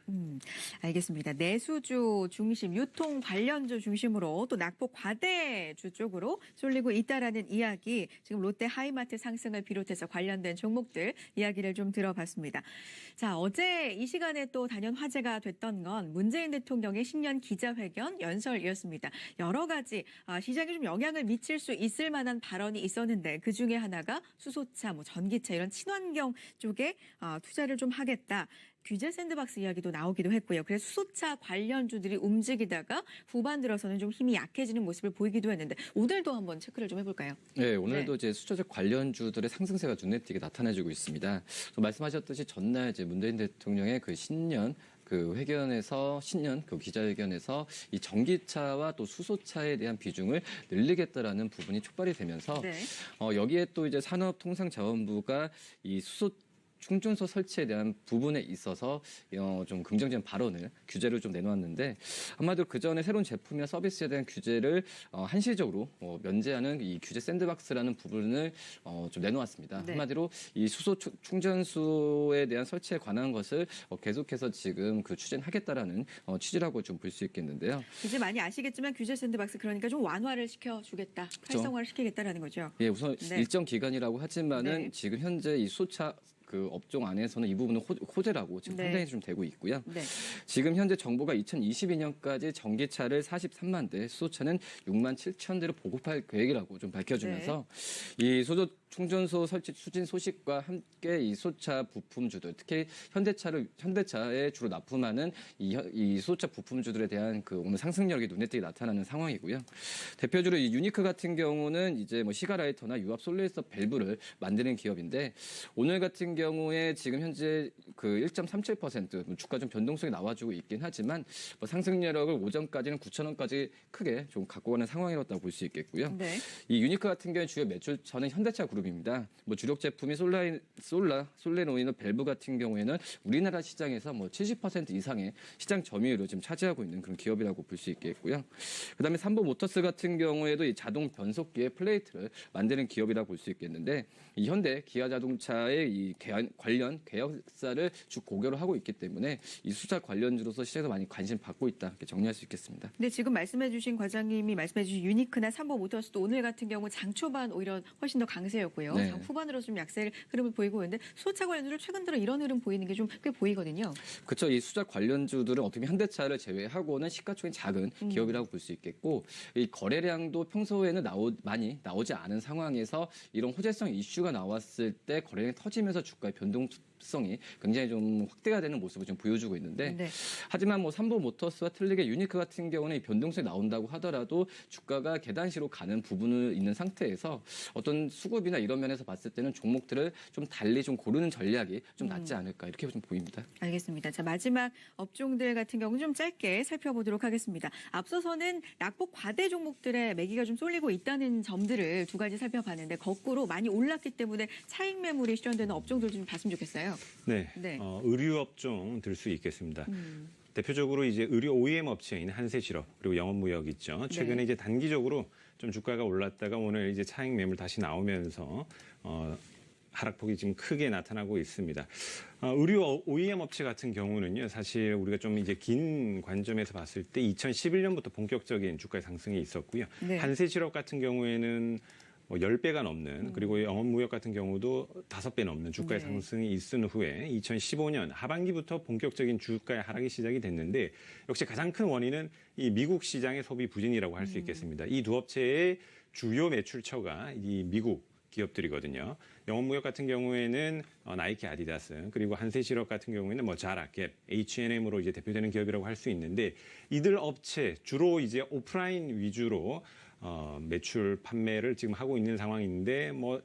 알겠습니다. 내수주 중심, 유통 관련주 중심으로 또 낙폭 과대주 쪽으로 쏠리고 있다라는 이야기, 지금 롯데 하이마트 상승을 비롯해서 관련된 종목들 이야기를 좀 들어봤습니다. 자, 어제 이 시간에 또 단연 화제가 됐던 건 문재인 대통령의 신년 기자회견 연설이었습니다. 여러 가지 시장에 좀 영향을 미칠 수 있을 만한 발언이 있었는데 그중에 하나가 수소차, 뭐 전기차 이런 친환경 쪽에 투자를 좀 하겠다. 규제 샌드박스 이야기도 나오기도 했고요. 그래서 수소차 관련주들이 움직이다가 후반 들어서는 좀 힘이 약해지는 모습을 보이기도 했는데 오늘도 한번 체크를 좀 해볼까요? 네, 오늘도 이제 수저적 관련주들의 상승세가 눈에 띄게 나타나지고 있습니다. 말씀하셨듯이 전날 이제 문재인 대통령의 그 신년 그 회견에서 신년 그 기자회견에서 이 전기차와 또 수소차에 대한 비중을 늘리겠다라는 부분이 촉발이 되면서 네. 여기에 또 이제 산업통상자원부가 이 수소 충전소 설치에 대한 부분에 있어서 좀 긍정적인 발언을 규제를 좀 내놓았는데 아마도 그 전에 새로운 제품이나 서비스에 대한 규제를 한시적으로 면제하는 이 규제 샌드박스라는 부분을 좀 내놓았습니다. 네. 한마디로 이 수소 충전소에 대한 설치에 관한 것을 계속해서 지금 그 추진하겠다라는 취지라고 좀 볼 수 있겠는데요. 이제 많이 아시겠지만 규제 샌드박스 그러니까 좀 완화를 시켜주겠다, 그렇죠. 활성화를 시키겠다라는 거죠. 예, 우선 네. 일정 기간이라고 하지만은 네. 지금 현재 이 수소차 그 업종 안에서는 이 부분은 호재라고 지금 네. 판단이 좀 되고 있고요. 네. 지금 현재 정부가 2022년까지 전기차를 43만 대, 수소차는 6만 7천 대로 보급할 계획이라고 좀 밝혀주면서 이 수소 충전소 설치 추진 소식과 함께 이 수소차 부품주들, 특히 현대차에 주로 납품하는 이 수소차 부품주들에 대한 그 오늘 상승력이 눈에 띄게 나타나는 상황이고요. 대표적으로 이 유니크 같은 경우는 이제 뭐 시가라이터나 유압 솔레이서 밸브를 만드는 기업인데 오늘 같은 경우에 지금 현재 그 1.37% 주가 좀 변동성이 나와주고 있긴 하지만 뭐 상승력을 오전까지는 9,000원까지 크게 좀 갖고 가는 상황이었다고 볼 수 있겠고요. 네. 이 유니크 같은 경우에 주요 매출처는 현대차 그룹입니다. 뭐 주력 제품이 솔레노이너 밸브 같은 경우에는 우리나라 시장에서 뭐 70% 이상의 시장 점유율을 지금 차지하고 있는 그런 기업이라고 볼 수 있겠고요. 그다음에 삼보 모터스 같은 경우에도 이 자동 변속기의 플레이트를 만드는 기업이라고 볼 수 있겠는데 이 현대 기아 자동차의 이 관련 계열사를 주 고결을 하고 있기 때문에 이 수차 관련주로서 시장에서 많이 관심 받고 있다 이렇게 정리할 수 있겠습니다. 근데 지금 말씀해주신 과장님이 말씀해주신 유니크나 삼보 모터스도 오늘 같은 경우 장 초반 오히려 훨씬 더 강세였고 상태였고요. 네. 후반으로 좀 약세를 흐름을 보이고 있는데 수소차 관련주를 최근 들어 이런 흐름 보이는 게 좀 꽤 보이거든요. 그렇죠. 이 수작 관련주들은 어떻게 보면 현대차를 제외하고는 시가총액 작은 기업이라고 볼 수 있겠고 이 거래량도 평소에는 많이 나오지 않은 상황에서 이런 호재성 이슈가 나왔을 때 거래량이 터지면서 주가의 변동성이 굉장히 좀 확대가 되는 모습을 좀 보여주고 있는데 네. 하지만 뭐 삼보 모터스와 틀리게 유니크 같은 경우는 이 변동성이 나온다고 하더라도 주가가 계단시로 가는 부분을 있는 상태에서 어떤 수급이나 이런 면에서 봤을 때는 종목들을 좀 달리 좀 고르는 전략이 좀 낫지 않을까 이렇게 좀 보입니다. 알겠습니다. 자, 마지막 업종들 같은 경우는 좀 짧게 살펴보도록 하겠습니다. 앞서서는 낙폭 과대 종목들의 매기가 좀 쏠리고 있다는 점들을 두 가지 살펴봤는데 거꾸로 많이 올랐기 때문에 차익 매물이 실현되는 업종들 좀 봤으면 좋겠어요. 네, 네. 의류 업종 들 수 있겠습니다. 대표적으로 이제 의류 OEM 업체인 한세실업 그리고 영업무역 있죠. 최근에 네. 이제 단기적으로 좀 주가가 올랐다가 오늘 이제 차익 매물 다시 나오면서 하락폭이 지금 크게 나타나고 있습니다. 의류 OEM 업체 같은 경우는요, 사실 우리가 좀 이제 긴 관점에서 봤을 때 2011년부터 본격적인 주가 상승이 있었고요. 네. 한세실업 같은 경우에는 뭐 10배가 넘는 그리고 영업무역 같은 경우도 5배 넘는 주가의 네. 상승이 있은 후에 2015년 하반기부터 본격적인 주가의 하락이 시작이 됐는데 역시 가장 큰 원인은 이 미국 시장의 소비 부진이라고 할 수 있겠습니다. 이 두 업체의 주요 매출처가 이 미국 기업들이거든요. 영업무역 같은 경우에는 나이키, 아디다스 그리고 한세실업 같은 경우에는 뭐 자라, 갭, H&M으로 이제 대표되는 기업이라고 할 수 있는데 이들 업체 주로 이제 오프라인 위주로 매출 판매를 지금 하고 있는 상황인데 뭐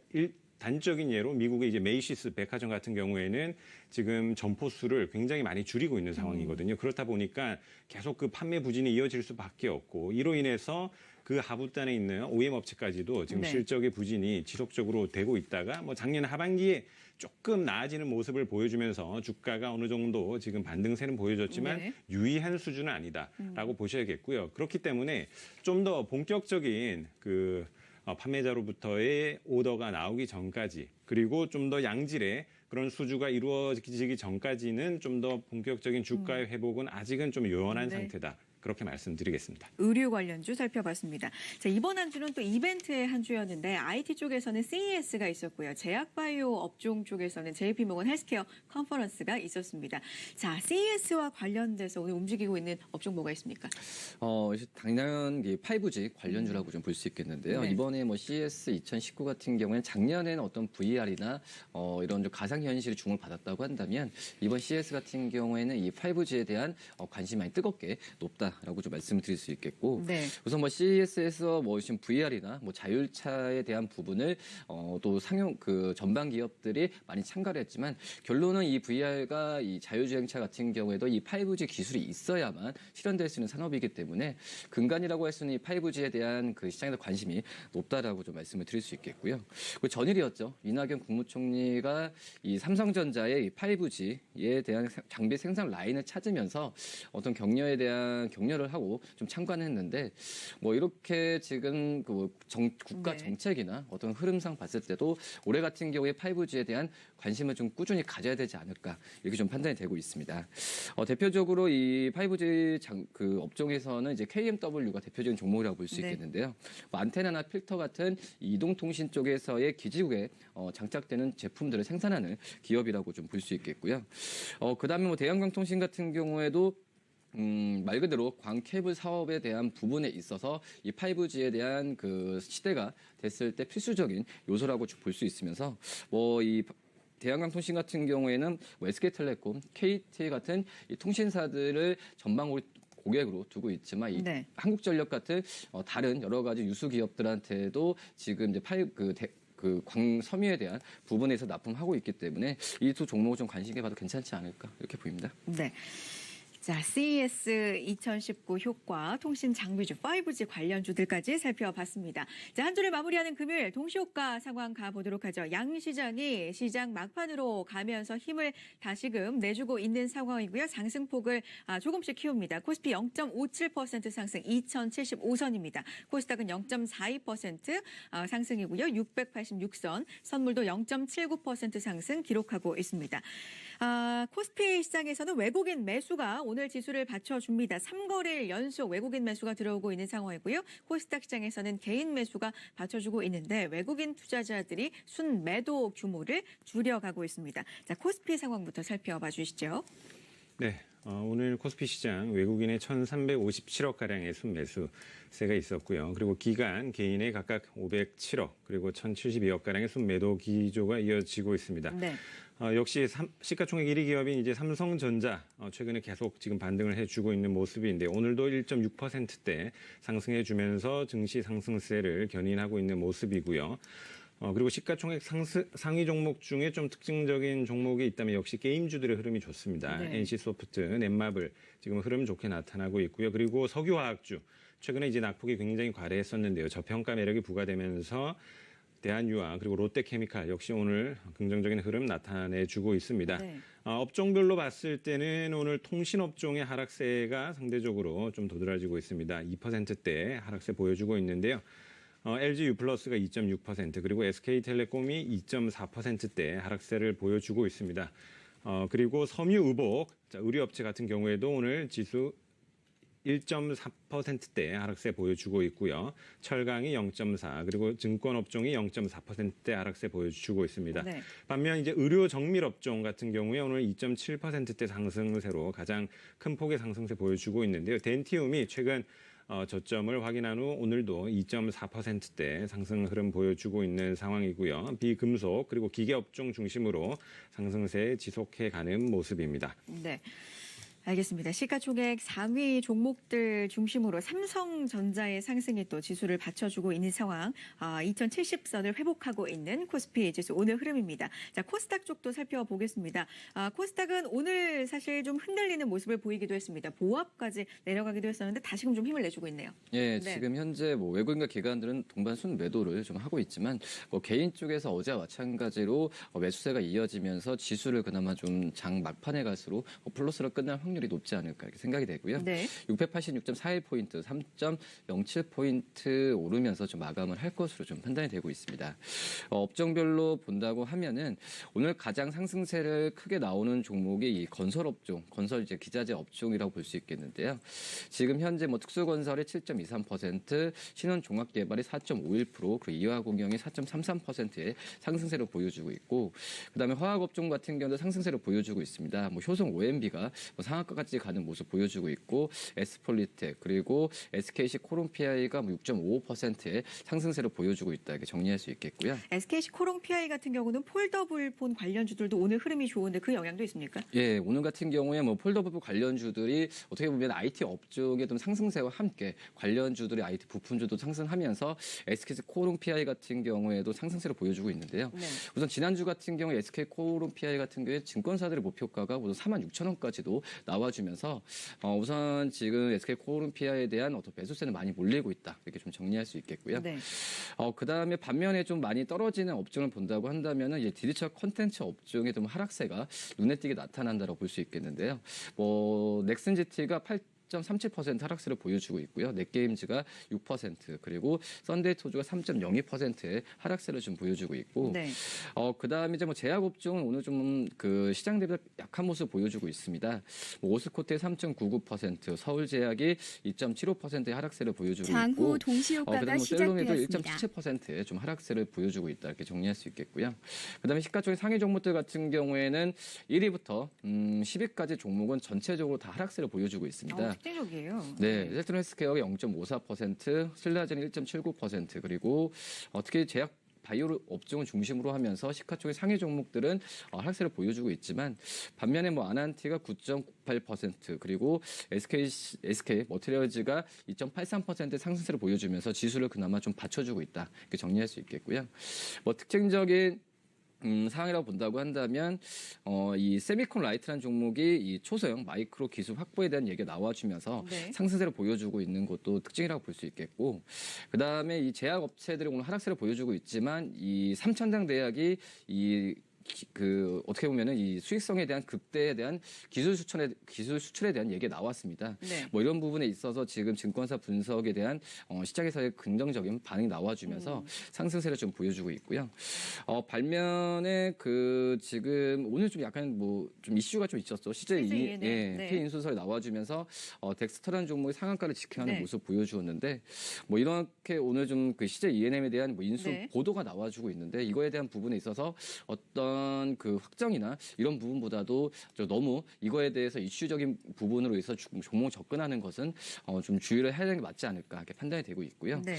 단적인 예로 미국의 이제 메이시스 백화점 같은 경우에는 지금 점포 수를 굉장히 많이 줄이고 있는 상황이거든요. 그렇다 보니까 계속 그 판매 부진이 이어질 수밖에 없고 이로 인해서 그 하부단에 있는 OEM 업체까지도 지금 네. 실적의 부진이 지속적으로 되고 있다가 뭐 작년 하반기에 조금 나아지는 모습을 보여주면서 주가가 어느 정도 지금 반등세는 보여줬지만 네. 유의한 수준은 아니다라고 보셔야겠고요. 그렇기 때문에 좀 더 본격적인 그 판매자로부터의 오더가 나오기 전까지 그리고 좀 더 양질의 그런 수주가 이루어지기 전까지는 좀 더 본격적인 주가의 회복은 아직은 좀 요원한 네. 상태다. 그렇게 말씀드리겠습니다. 의류 관련주 살펴봤습니다. 자, 이번 한 주는 또 이벤트의 한 주였는데 IT 쪽에서는 CES가 있었고요. 제약바이오 업종 쪽에서는 JP모건 헬스케어 컨퍼런스가 있었습니다. 자, CES와 관련돼서 오늘 움직이고 있는 업종 뭐가 있습니까? 당연 5G 관련주라고 좀 볼 수 있겠는데요. 네. 이번에 뭐 CES 2019 같은 경우에는 작년에는 어떤 VR이나 이런 좀 가상현실이 주목을 받았다고 한다면 이번 CES 같은 경우에는 이 5G에 대한 관심이 많이 뜨겁게 높다라고 좀 말씀을 드릴 수 있겠고 네. 우선 뭐 CES에서 뭐 지금 VR이나 뭐 자율차에 대한 부분을 또 상용 그 전방 기업들이 많이 참가를 했지만 결론은 이 VR가 이 자율주행차 같은 경우에도 이 5G 기술이 있어야만 실현될 수 있는 산업이기 때문에 근간이라고 할 수 있는 이 5G에 대한 그 시장에서 관심이 높다라고 좀 말씀을 드릴 수 있겠고요. 그 전일이었죠. 이낙연 국무총리가 이 삼성전자의 이 5G에 대한 장비 생산 라인을 찾으면서 어떤 격려를 하고 좀 참관을 했는데 뭐 이렇게 지금 그 국가 네. 정책이나 어떤 흐름상 봤을 때도 올해 같은 경우에 5G에 대한 관심을 좀 꾸준히 가져야 되지 않을까 이렇게 좀 판단이 되고 있습니다. 대표적으로 이 5G 그 업종에서는 이제 KMW가 대표적인 종목이라고 볼 수 네. 있겠는데요. 뭐 안테나나 필터 같은 이동통신 쪽에서의 기지국에 장착되는 제품들을 생산하는 기업이라고 좀 볼 수 있겠고요. 그다음에 뭐 대한광통신 같은 경우에도 말 그대로 광 케이블 사업에 대한 부분에 있어서 이 5G에 대한 그 시대가 됐을 때 필수적인 요소라고 볼 수 있으면서 뭐 이 대한광통신 같은 경우에는 뭐 SK텔레콤, KT 같은 이 통신사들을 전방으로 고객으로 두고 있지만 이 네. 한국전력 같은 다른 여러 가지 유수 기업들한테도 지금 이제 광 섬유에 대한 부분에서 납품하고 있기 때문에 이 두 종목을 좀 관심 있게 봐도 괜찮지 않을까 이렇게 보입니다. 네. 자, CES 2019 효과, 통신 장비주 5G 관련주들까지 살펴봤습니다. 자, 한 주를 마무리하는 금요일 동시효과 상황 가보도록 하죠. 양 시장이 시장 막판으로 가면서 힘을 다시금 내주고 있는 상황이고요. 상승폭을 조금씩 키웁니다. 코스피 0.57% 상승 2075선입니다. 코스닥은 0.42% 상승이고요. 686선, 선물도 0.79% 상승 기록하고 있습니다. 코스피 시장에서는 외국인 매수가 오늘 지수를 받쳐줍니다. 3거래일 연속 외국인 매수가 들어오고 있는 상황이고요. 코스닥 시장에서는 개인 매수가 받쳐주고 있는데 외국인 투자자들이 순매도 규모를 줄여가고 있습니다. 자, 코스피 상황부터 살펴봐 주시죠. 네, 오늘 코스피 시장 외국인의 1,357억 가량의 순매수세가 있었고요. 그리고 기간 개인의 각각 507억 그리고 1,072억 가량의 순매도 기조가 이어지고 있습니다. 네. 역시 시가총액 1위 기업인 이제 삼성전자 최근에 계속 지금 반등을 해주고 있는 모습인데 오늘도 1.6%대 상승해주면서 증시 상승세를 견인하고 있는 모습이고요. 그리고 시가총액 상위 종목 중에 좀 특징적인 종목이 있다면 역시 게임주들의 흐름이 좋습니다. 네. NC소프트, 넷마블 지금 흐름 좋게 나타나고 있고요. 그리고 석유화학주 최근에 이제 낙폭이 굉장히 과대했었는데요. 저평가 매력이 부과되면서 대한유화 그리고 롯데케미칼 역시 오늘 긍정적인 흐름 나타내주고 있습니다. 네. 업종별로 봤을 때는 오늘 통신업종의 하락세가 상대적으로 좀 도드라지고 있습니다. 2%대 하락세 보여주고 있는데요. LG U+가 2.6% 그리고 SK텔레콤이 2.4%대 하락세를 보여주고 있습니다. 그리고 섬유의복, 의류업체 같은 경우에도 오늘 지수 1.4%대 하락세 보여주고 있고요. 철강이 0.4 그리고 증권업종이 0.4%대 하락세 보여주고 있습니다. 네. 반면 이제 의료 정밀업종 같은 경우에 오늘 2.7%대 상승세로 가장 큰 폭의 상승세 보여주고 있는데요. 덴티움이 최근 저점을 확인한 후 오늘도 2.4%대 상승 흐름 보여주고 있는 상황이고요. 비금속 그리고 기계업종 중심으로 상승세 지속해가는 모습입니다. 네. 알겠습니다. 시가총액 상위 종목들 중심으로 삼성전자의 상승이 또 지수를 받쳐주고 있는 상황. 2070선을 회복하고 있는 코스피 지수 오늘 흐름입니다. 자, 코스닥 쪽도 살펴보겠습니다. 코스닥은 오늘 사실 좀 흔들리는 모습을 보이기도 했습니다. 보합까지 내려가기도 했었는데 다시금 좀 힘을 내주고 있네요. 예, 네. 지금 현재 외국인과 기관들은 동반 순매도를 좀 하고 있지만 개인 쪽에서 어제와 마찬가지로 매수세가 이어지면서 지수를 그나마 좀 장 막판에 갈수록 플러스로 끝날 확률이 높지 않을까 이렇게 생각이 되고요. 네. 686.41포인트, 3.07포인트 오르면서 좀 마감을 할 것으로 좀 판단이 되고 있습니다. 업종별로 본다고 하면은 오늘 가장 상승세를 크게 나오는 종목이 이 건설업종, 건설 이제 기자재 업종이라고 볼 수 있겠는데요. 지금 현재 특수건설이 7.23%, 신원종합개발이 4.51%, 그리고 이화공영이 4.33%의 상승세를 보여주고 있고, 그다음에 화학업종 같은 경우도 상승세를 보여주고 있습니다. 효성 OMB가 상한가까지 가는 모습 보여주고 있고, 에스폴리텍 그리고 SKC 코롬PI가 6.55%의 상승세를 보여주고 있다 이렇게 정리할 수 있겠고요. SKC 코롱PI 같은 경우는 폴더블폰 관련주들도 오늘 흐름이 좋은데 그 영향도 있습니까? 예, 오늘 같은 경우에 폴더블 관련주들이 어떻게 보면 IT 업종의 좀 상승세와 함께 관련주들이 IT 부품주도 상승하면서 SKC 코롱PI 같은 경우에도 상승세를 보여주고 있는데요. 네. 우선 지난주 같은 경우에 SK 코롱PI 같은 경우에 증권사들의 목표가가 모두 46,000원까지도 나와주면서 우선 지금 SK 코롱PI에 대한 어떤 매수세는 많이 몰리고 있다 이렇게 좀 정리할 수 있겠고요. 네. 그 다음에 반면에 좀 많이 떨어지는 업종을 본다고 한다면은 이제 디지털 콘텐츠 업종의 좀 하락세가 눈에 띄게 나타난다고 볼 수 있겠는데요. 넥슨GT가 8.37% 하락세를 보여주고 있고요. 넷게임즈가 6% 그리고 썬데이토주가 3.02%의 하락세를 좀 보여주고 있고, 네. 그다음에 이제 제약업종은 오늘 좀 시장 대비 약한 모습 보여주고 있습니다. 오스코트의 3.99%, 서울제약이 2.75%의 하락세를 보여주고 있고, 장후 동시효과가 그다음에 셀로미도 시작되었습니다. 1.77%의 좀 하락세를 보여주고 있다 이렇게 정리할 수 있겠고요. 그다음에 시가총액 상위 종목들 같은 경우에는 1위부터 10위까지 종목은 전체적으로 다 하락세를 보여주고 있습니다. 특징적이에요. 네, 셀트론 헬스케어가 0.54%, 신라젠이 1.79% 그리고 특히 제약 바이오 업종을 중심으로 하면서 시가총액 상위 종목들은 하락세를 보여주고 있지만 반면에 아난티가 9.98% 그리고 SK 머티리얼즈가 2.83%의 상승세를 보여주면서 지수를 그나마 좀 받쳐주고 있다 이렇게 정리할 수 있겠고요. 특징적인 상황이라고 본다고 한다면 이 세미콘 라이트라는 종목이 이 초소형 마이크로 기술 확보에 대한 얘기가 나와주면서 네. 상승세를 보여주고 있는 것도 특징이라고 볼 수 있겠고, 그다음에 이 제약 업체들이 오늘 하락세를 보여주고 있지만 이 삼천당 대학이 이 어떻게 보면은 이 수익성에 대한 극대에 대한 기술 수출에 대한 얘기가 나왔습니다. 네. 뭐 이런 부분에 있어서 지금 증권사 분석에 대한 시장에서의 긍정적인 반응이 나와주면서 상승세를 좀 보여주고 있고요. 반면에 지금 오늘 좀 약간 좀 이슈가 좀 있었죠. CJ 네. K인수설이 나와주면서 덱스터라는 종목의 상한가를 지켜하는 네. 모습 보여주었는데 이렇게 오늘 좀 CJ E&M에 대한 인수 네. 보도가 나와주고 있는데 이거에 대한 부분에 있어서 어떤 확정이나 이런 부분보다도 너무 이거에 대해서 이슈적인 부분으로 해서 종목 접근하는 것은 좀 주의를 해야 되는 게 맞지 않을까 이렇게 판단이 되고 있고요. 네.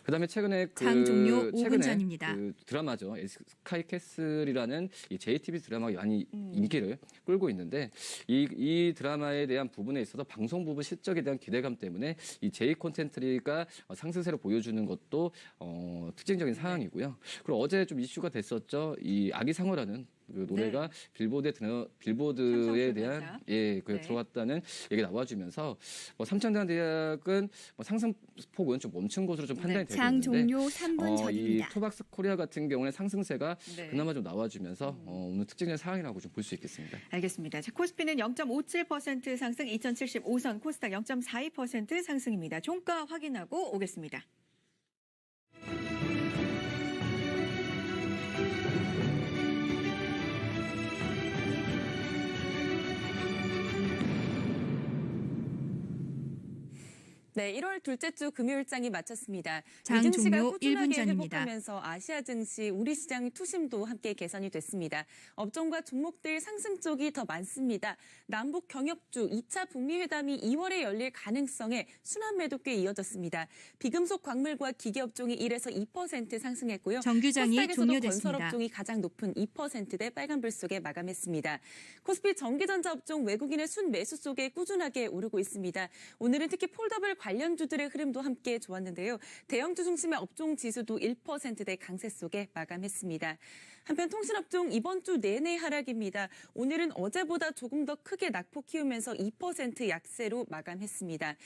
그다음에 최근에 장 종료 5분 전입니다. 드라마죠. 스카이캐슬이라는 이 JTBC 드라마가 많이 인기를 끌고 있는데 이 드라마에 대한 부분에 있어서 방송 부분 실적에 대한 기대감 때문에 이 J 콘텐츠가 상승세를 보여주는 것도 특징적인 사항이고요. 그리고 어제 좀 이슈가 됐었죠. 이 아기상어라는 노래가 빌보드에 대한 네. 들어왔다는 얘기가 나와주면서 삼천대학은 상승폭은 좀 멈춘 것으로 좀 판단이 되고 장 있는데 종료 3분 이 전입니다. 토박스 코리아 같은 경우는 상승세가 네. 그나마 좀 나와주면서 오늘 특징적인 상황이라고 좀 볼 수 있겠습니다. 알겠습니다. 자, 코스피는 0.57% 상승 2075선, 코스닥 0.42% 상승입니다. 종가 확인하고 오겠습니다. 네, 1월 둘째 주 금요일장이 마쳤습니다. 장 미 증시가 종료 꾸준하게 1분 전입니다. 회복하면서 아시아 증시, 우리 시장 투심도 함께 개선이 됐습니다. 업종과 종목들 상승 쪽이 더 많습니다. 남북 경협주 2차 북미 회담이 2월에 열릴 가능성에 순환 매도꽤 이어졌습니다. 비금속 광물과 기계업종이 1에서 2% 상승했고요. 정규장이 코스닥에서도 종료됐습니다. 건설업종이 가장 높은 2%대 빨간불 속에 마감했습니다. 코스피 전기전자 업종 외국인의 순매수 속에 꾸준하게 오르고 있습니다. 오늘은 특히 폴더블 관련주들의 흐름도 함께 좋았는데요. 대형주 중심의 업종 지수도 1%대 강세 속에 마감했습니다. 한편 통신업종 이번 주 내내 하락입니다. 오늘은 어제보다 조금 더 크게 낙폭 키우면서 2% 약세로 마감했습니다.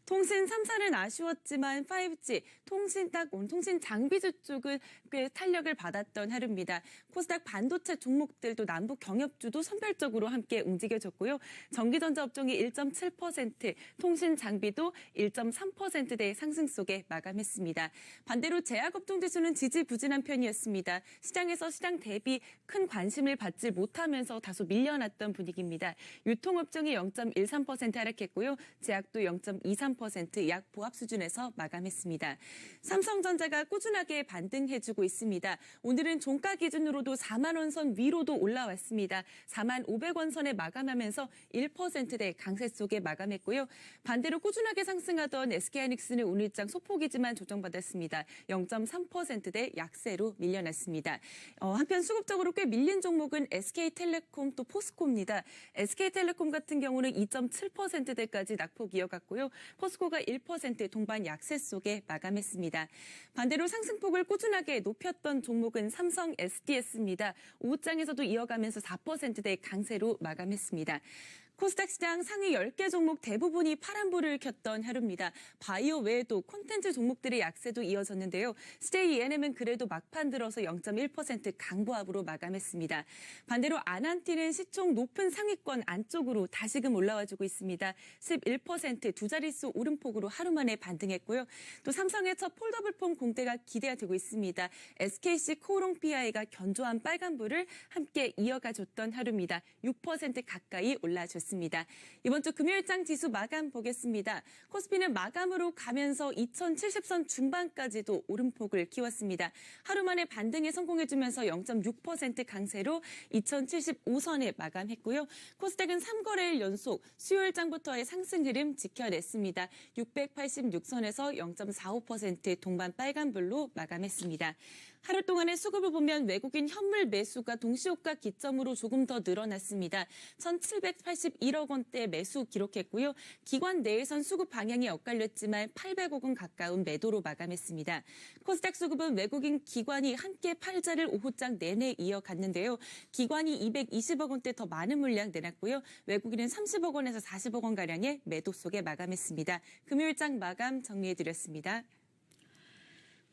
통신 3사는 아쉬웠지만 5G, 통신 장비주 쪽은 꽤 탄력을 받았던 하루입니다. 코스닥 반도체 종목들도 남북 경협주도 선별적으로 함께 움직여줬고요. 전기전자 업종이 1.7%, 통신 장비도 1.3%대 상승 속에 마감했습니다. 반대로 제약업종 지수는 지지부진한 편이었습니다. 시장에서 시장 대비 큰 관심을 받지 못하면서 다소 밀려났던 분위기입니다. 유통업종이 0.13% 하락했고요. 제약도 0.23% 약 보합 수준에서 마감했습니다. 삼성전자가 꾸준하게 반등해주고 있습니다. 오늘은 종가 기준으로도 4만 원 선 위로도 올라왔습니다. 4만 500원 선에 마감하면서 1%대 강세 속에 마감했고요. 반대로 꾸준하게 상승하던 SK하이닉스는 오늘장 소폭이지만 조정받았습니다. 0.3%대 약세로 밀려났습니다. 한편 수급적으로 꽤 밀린 종목은 SK텔레콤 또 포스코입니다. SK텔레콤 같은 경우는 2.7%대까지 낙폭 이어갔고요. 포스코가 1% 동반 약세 속에 마감했습니다. 반대로 상승폭을 꾸준하게 높였던 종목은 삼성 SDS입니다. 오후장에서도 이어가면서 4%대 강세로 마감했습니다. 코스닥 시장 상위 10개 종목 대부분이 파란불을 켰던 하루입니다. 바이오 외에도 콘텐츠 종목들의 약세도 이어졌는데요. CJ E&M은 그래도 막판 들어서 0.1% 강보합으로 마감했습니다. 반대로 아난티는 시총 높은 상위권 안쪽으로 다시금 올라와주고 있습니다. 11% 두 자릿수 오름폭으로 하루 만에 반등했고요. 또 삼성의 첫 폴더블폰 공대가 기대가 되고 있습니다. SKC 코오롱 PI가 견조한 빨간불을 함께 이어가줬던 하루입니다. 6% 가까이 올라줬습니다. 이번 주 금요일장 지수 마감 보겠습니다. 코스피는 마감으로 가면서 2070선 중반까지도 오름폭을 키웠습니다. 하루 만에 반등에 성공해주면서 0.6% 강세로 2075선에 마감했고요. 코스닥은 3거래일 연속 수요일장부터의 상승 흐름 지켜냈습니다. 686선에서 0.45% 동반 빨간불로 마감했습니다. 하루 동안의 수급을 보면 외국인 현물 매수가 동시효과 기점으로 조금 더 늘어났습니다. 1,781억 원대 매수 기록했고요. 기관 내에선 수급 방향이 엇갈렸지만 800억 원 가까운 매도로 마감했습니다. 코스닥 수급은 외국인 기관이 함께 팔자를 오후장 내내 이어갔는데요. 기관이 220억 원대 더 많은 물량 내놨고요. 외국인은 30억 원에서 40억 원가량의 매도 속에 마감했습니다. 금요일장 마감 정리해드렸습니다.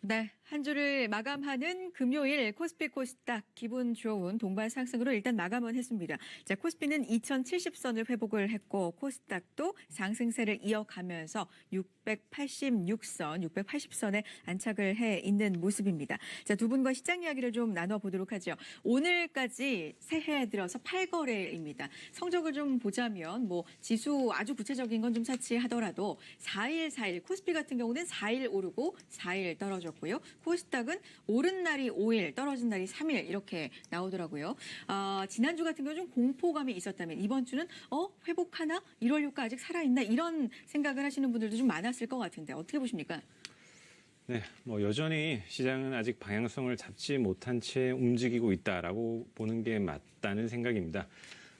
네. 한 주를 마감하는 금요일 코스피 코스닥 기분 좋은 동반 상승으로 일단 마감은 했습니다. 자, 코스피는 2070선을 회복을 했고 코스닥도 상승세를 이어가면서 686선, 680선에 안착을 해 있는 모습입니다. 자, 두 분과 시장 이야기를 좀 나눠보도록 하죠. 오늘까지 새해 들어서 8거래입니다. 성적을 좀 보자면 뭐 지수 아주 구체적인 건 좀 차치하더라도 4일 코스피 같은 경우는 4일 오르고 4일 떨어졌고요. 코스닥은 오른 날이 5일, 떨어진 날이 3일 이렇게 나오더라고요. 지난주 같은 경우 좀 공포감이 있었다면 이번 주는 회복하나? 1월 6일 아직 살아있나? 이런 생각을 하시는 분들도 좀 많았을 것 같은데 어떻게 보십니까? 네, 뭐 여전히 시장은 아직 방향성을 잡지 못한 채 움직이고 있다라고 보는 게 맞다는 생각입니다.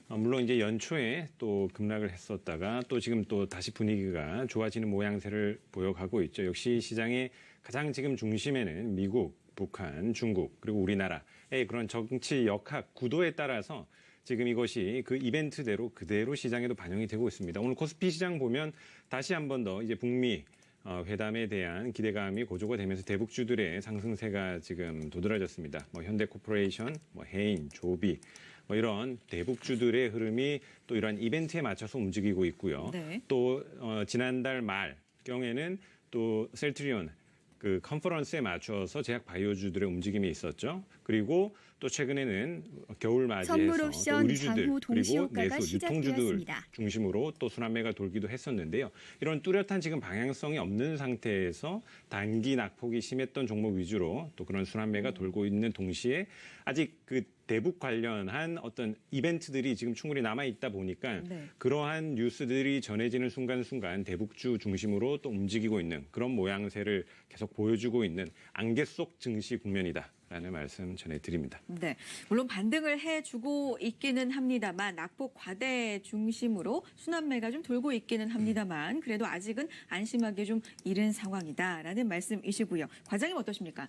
물론 이제 연초에 또 급락을 했었다가 또 지금 또 다시 분위기가 좋아지는 모양새를 보여가고 있죠. 역시 시장의 가장 지금 중심에는 미국, 북한, 중국 그리고 우리나라의 그런 정치 역학 구도에 따라서 지금 이것이 그 이벤트대로 그대로 시장에도 반영이 되고 있습니다. 오늘 코스피 시장 보면 다시 한 번 더 이제 북미 회담에 대한 기대감이 고조가 되면서 대북주들의 상승세가 지금 도드라졌습니다. 뭐 현대코퍼레이션, 뭐 해인, 조비 뭐 이런 대북주들의 흐름이 또 이러한 이벤트에 맞춰서 움직이고 있고요. 네. 또 지난달 말 경에는 또 셀트리온 그 컨퍼런스에 맞춰서 제약 바이오주들의 움직임이 있었죠. 그리고 또 최근에는 겨울 맞이해서 또 의류주들 그리고 내수, 유통주들 중심으로 또 순환매가 돌기도 했었는데요. 이런 뚜렷한 지금 방향성이 없는 상태에서 단기 낙폭이 심했던 종목 위주로 또 그런 순환매가 돌고 있는 동시에 아직 그 대북 관련한 어떤 이벤트들이 지금 충분히 남아있다 보니까 네. 그러한 뉴스들이 전해지는 순간순간 대북주 중심으로 또 움직이고 있는 그런 모양새를 계속 보여주고 있는 안개 속 증시 국면이다라는 말씀 전해드립니다. 네, 물론 반등을 해주고 있기는 합니다만 낙폭 과대 중심으로 순환매가 좀 돌고 있기는 합니다만 그래도 아직은 안심하기 좀 이른 상황이다라는 말씀이시고요. 과장님 어떠십니까?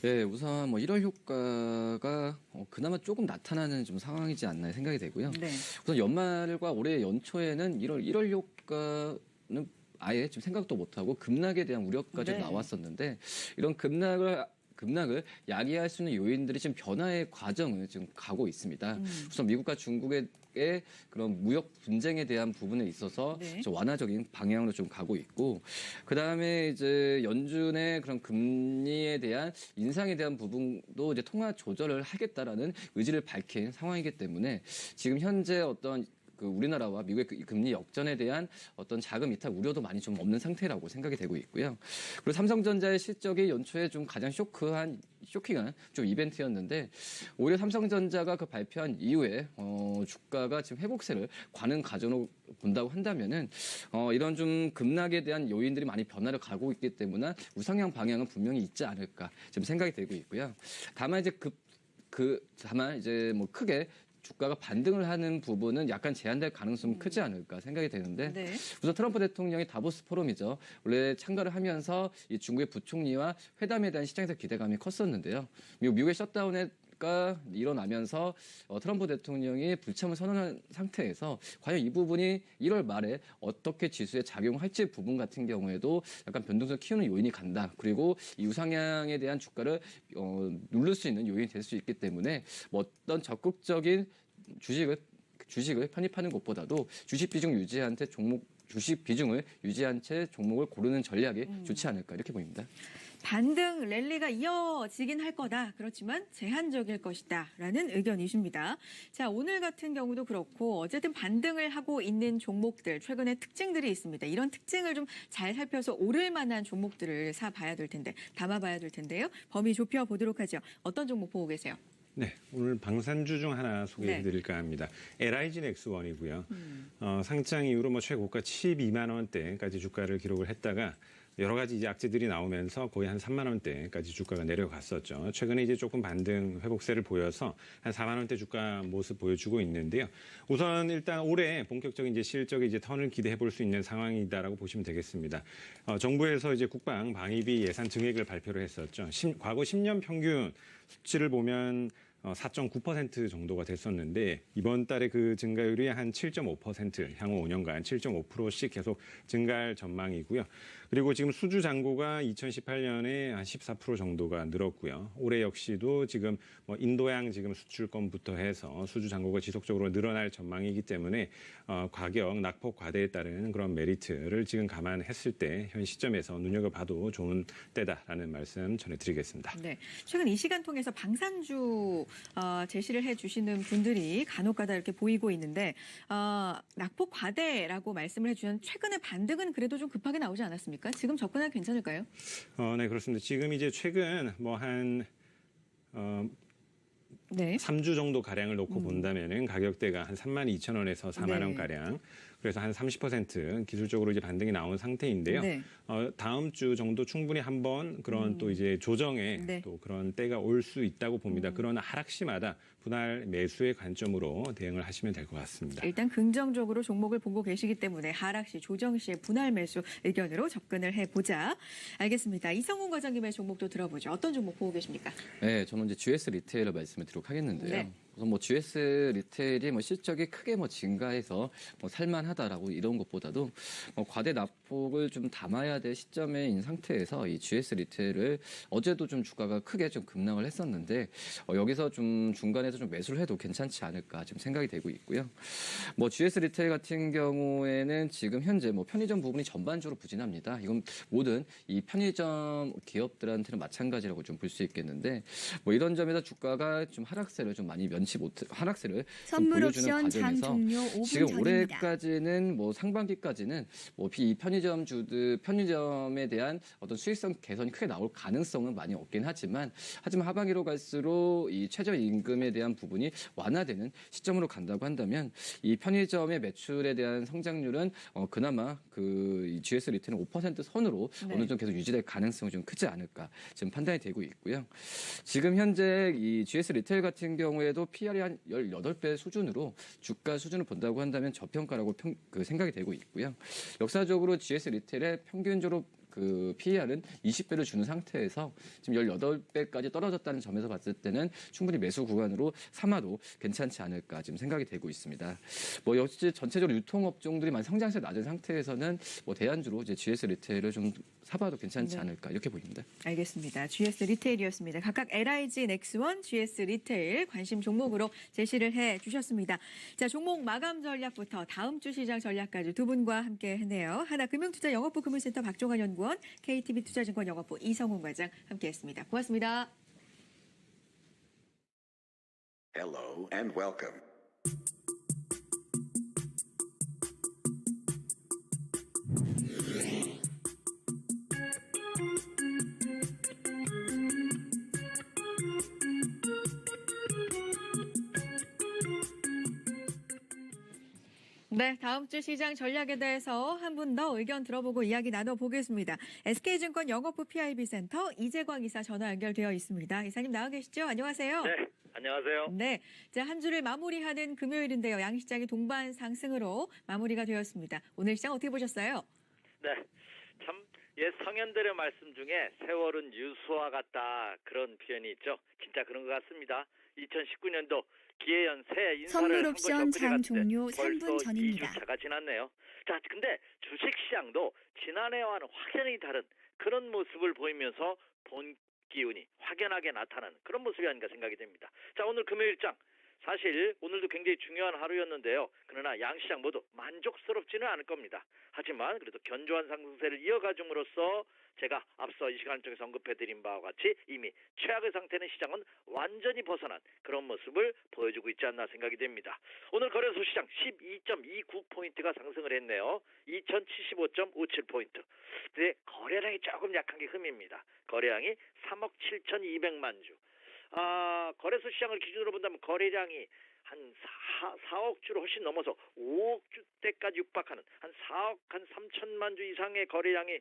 네, 우선 뭐 1월 효과가 그나마 조금 나타나는 좀 상황이지 않나 생각이 되고요. 네. 우선 연말과 올해 연초에는 1월 효과는 아예 좀 생각도 못하고 급락에 대한 우려까지 네. 나왔었는데 이런 급락을 야기할 수 있는 요인들이 지금 변화의 과정을 지금 가고 있습니다. 우선 미국과 중국의 그런 무역 분쟁에 대한 부분에 있어서 네. 좀 완화적인 방향으로 좀 가고 있고, 그 다음에 이제 연준의 그런 금리에 대한 인상에 대한 부분도 이제 통화 조절을 하겠다라는 의지를 밝힌 상황이기 때문에 지금 현재 어떤 그 우리나라와 미국의 그 금리 역전에 대한 어떤 자금 이탈 우려도 많이 좀 없는 상태라고 생각이 되고 있고요. 그리고 삼성전자의 실적이 연초에 좀 가장 쇼킹한 좀 이벤트였는데 오히려 삼성전자가 그 발표한 이후에 주가가 지금 회복세를 가는 가전으로 본다고 한다면은 이런 좀 급락에 대한 요인들이 많이 변화를 가고 있기 때문에 우상향 방향은 분명히 있지 않을까 지금 생각이 되고 있고요. 다만 이제 뭐 크게 주가가 반등을 하는 부분은 약간 제한될 가능성이 크지 않을까 생각이 되는데 네. 우선 트럼프 대통령이 다보스 포럼이죠. 원래 참가를 하면서 이 중국의 부총리와 회담에 대한 시장에서 기대감이 컸었는데요. 미국의 셧다운가 일어나면서 트럼프 대통령이 불참을 선언한 상태에서 과연 이 부분이 1월 말에 어떻게 지수에 작용할지 부분 같은 경우에도 약간 변동성을 키우는 요인이 간다. 그리고 이 우상향에 대한 주가를 누를 수 있는 요인이 될 수 있기 때문에 뭐 어떤 적극적인 주식을 편입하는 것보다도 주식 비중을 유지한 채 종목을 고르는 전략이 좋지 않을까 이렇게 보입니다. 반등 랠리가 이어지긴 할 거다. 그렇지만 제한적일 것이다. 라는 의견이십니다. 자, 오늘 같은 경우도 그렇고 어쨌든 반등을 하고 있는 종목들 최근에 특징들이 있습니다. 이런 특징을 좀 잘 살펴서 오를 만한 종목들을 담아봐야 될 텐데요. 범위 좁혀보도록 하죠. 어떤 종목 보고 계세요? 네, 오늘 방산주 중 하나 소개해드릴까 합니다. LIG 넥스원이고요. 상장 이후로 뭐 최고가 12만 원대까지 주가를 기록을 했다가 여러 가지 이제 악재들이 나오면서 거의 한 3만 원대까지 주가가 내려갔었죠. 최근에 이제 조금 반등 회복세를 보여서 한 4만 원대 주가 모습 보여주고 있는데요. 우선 일단 올해 본격적인 이제 실적의 이제 턴을 기대해 볼 수 있는 상황이다라고 보시면 되겠습니다. 정부에서 이제 국방 방위비 예산 증액을 발표를 했었죠. 과거 10년 평균 수치를 보면 4.9% 정도가 됐었는데 이번 달에 그 증가율이 한 7.5%, 향후 5년간 7.5%씩 계속 증가할 전망이고요. 그리고 지금 수주 잔고가 2018년에 한 14% 정도가 늘었고요. 올해 역시도 지금 뭐 인도양 지금 수출권부터 해서 수주 잔고가 지속적으로 늘어날 전망이기 때문에 가격 낙폭 과대에 따른 그런 메리트를 지금 감안했을 때 현 시점에서 눈여겨봐도 좋은 때다라는 말씀 전해드리겠습니다. 네, 최근 이 시간 통해서 방산주 제시를 해주시는 분들이 간혹가다 이렇게 보이고 있는데 낙폭 과대라고 말씀을 해주는 최근의 반등은 그래도 좀 급하게 나오지 않았습니까? 지금 접근하기 괜찮을까요? 네, 그렇습니다. 지금 이제 최근 네. 3주 정도 가량을 놓고 본다면은 가격대가 한 32,000원에서 4만 원 가량. 그래서 한 30% 기술적으로 이제 반등이 나온 상태인데요. 네. 다음 주 정도 충분히 한번 그런 또 이제 조정에 네. 또 그런 때가 올 수 있다고 봅니다. 그러나 하락 시마다 분할 매수의 관점으로 대응을 하시면 될 것 같습니다. 일단 긍정적으로 종목을 보고 계시기 때문에 하락 시, 조정 시의 분할 매수 의견으로 접근을 해보자. 알겠습니다. 이성훈 과장님의 종목도 들어보죠. 어떤 종목 보고 계십니까? 네, 저는 이제 GS 리테일을 말씀을 드리도록 하겠는데요. 네. 우선 뭐 GS 리테일이 뭐 실적이 크게 뭐 증가해서 뭐 살만하다라고 이런 것보다도 과대 낙폭을 좀 담아야 될 시점인 상태에서 이 GS 리테일을 어제도 좀 주가가 크게 좀 급락을 했었는데 여기서 좀 중간에서 좀 매수를 해도 괜찮지 않을까 지금 생각이 되고 있고요. 뭐 GS 리테일 같은 경우에는 지금 현재 뭐 편의점 부분이 전반적으로 부진합니다. 이건 모든 이 편의점 기업들한테는 마찬가지라고 좀 볼 수 있겠는데 뭐 이런 점에서 주가가 좀 하락세를 좀 많이 하락세를 좀 보여주는 과정에서 지금 올해까지는 뭐 상반기까지는 뭐 이 편의점에 대한 어떤 수익성 개선이 크게 나올 가능성은 많이 없긴 하지만 하반기로 갈수록 이 최저임금에 대한 부분이 완화되는 시점으로 간다고 한다면 이 편의점의 매출에 대한 성장률은 그나마 이 GS 리테일은 5% 선으로 어느 정도 계속 유지될 가능성이 좀 크지 않을까 지금 판단이 되고 있고요. 지금 현재 이 GS 리테일 같은 경우에도 PR이 한 18배 수준으로 주가 수준을 본다고 한다면 저평가라고 생각이 되고 있고요. 역사적으로 GS 리테일의 평균적으로 그 PER은 20배를 주는 상태에서 지금 18배까지 떨어졌다는 점에서 봤을 때는 충분히 매수 구간으로 삼아도 괜찮지 않을까 지금 생각이 되고 있습니다. 뭐 역시 전체적으로 유통업종들이 많이 성장세 낮은 상태에서는 뭐 대안주로 이제 GS 리테일을 좀 사봐도 괜찮지 않을까 이렇게 보입니다. 알겠습니다. GS 리테일이었습니다. 각각 LIG, 넥스원, GS 리테일 관심 종목으로 제시를 해주셨습니다. 자, 종목 마감 전략부터 다음 주 시장 전략까지 두 분과 함께 했네요. 하나금융투자 영업부 금융센터 박종환 연구원, KTB 투자증권 영업부 이성훈 과장 함께했습니다. 고맙습니다. Hello and welcome. 네, 다음 주 시장 전략에 대해서 한 분 더 의견 들어보고 이야기 나눠보겠습니다. SK증권 영업부 PIB센터 이재광 이사 전화 연결되어 있습니다. 이사님 나와 계시죠? 안녕하세요. 네, 안녕하세요. 네, 자, 한 주를 마무리하는 금요일인데요. 양시장이 동반 상승으로 마무리가 되었습니다. 오늘 시장 어떻게 보셨어요? 네, 참 옛 성현들의 말씀 중에 세월은 유수와 같다 그런 표현이 있죠. 진짜 그런 것 같습니다. 2019년도 기해연 새 인사를 한 것이 엊그제 같은데 벌써 2주차가 지났네요. 자, 근데 주식시장도 지난해와는 확연히 다른 그런 모습을 보이면서 본 기운이 확연하게 나타나는 그런 모습이 아닌가 생각이 됩니다. 자, 오늘 금요일장 사실 오늘도 굉장히 중요한 하루였는데요. 그러나 양시장 모두 만족스럽지는 않을 겁니다. 하지만 그래도 견조한 상승세를 이어가줌으로써 제가 앞서 이 시간 쪽에서 언급해드린 바와 같이 이미 최악의 상태는 시장은 완전히 벗어난 그런 모습을 보여주고 있지 않나 생각이 됩니다. 오늘 거래소 시장 12.29포인트가 상승을 했네요. 2075.57포인트. 근데 거래량이 조금 약한 게 흠입니다. 거래량이 3억 7,200만 주. 거래소 시장을 기준으로 본다면 거래량이 한 4억 주로 훨씬 넘어서 5억 주대까지 육박하는 한 4억 한 3천만 주 이상의 거래량이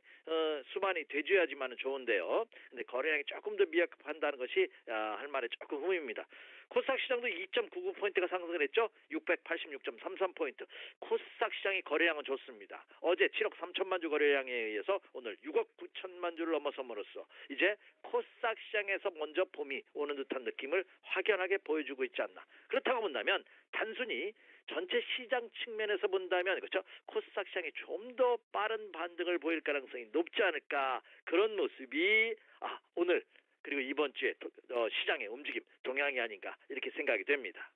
수반이 돼줘야지만 좋은데요. 근데 거래량이 조금 더 미약한다는 것이 할 말에 조금 흠입니다. 코스닥 시장도 2.99포인트가 상승을 했죠. 686.33포인트. 코스닥 시장의 거래량은 좋습니다. 어제 7억 3천만 주 거래량에 의해서 오늘 6억 9천만 주를 넘어섬으로써 이제 코스닥 시장에서 먼저 봄이 오는 듯한 느낌을 확연하게 보여주고 있지 않나. 그렇다고 본다면 단순히 전체 시장 측면에서 본다면 그렇죠. 코스닥 시장이 좀 더 빠른 반등을 보일 가능성이 높지 않을까. 그런 모습이 오늘 그리고 이번 주에 시장의 움직임 동향이 아닌가 이렇게 생각이 됩니다.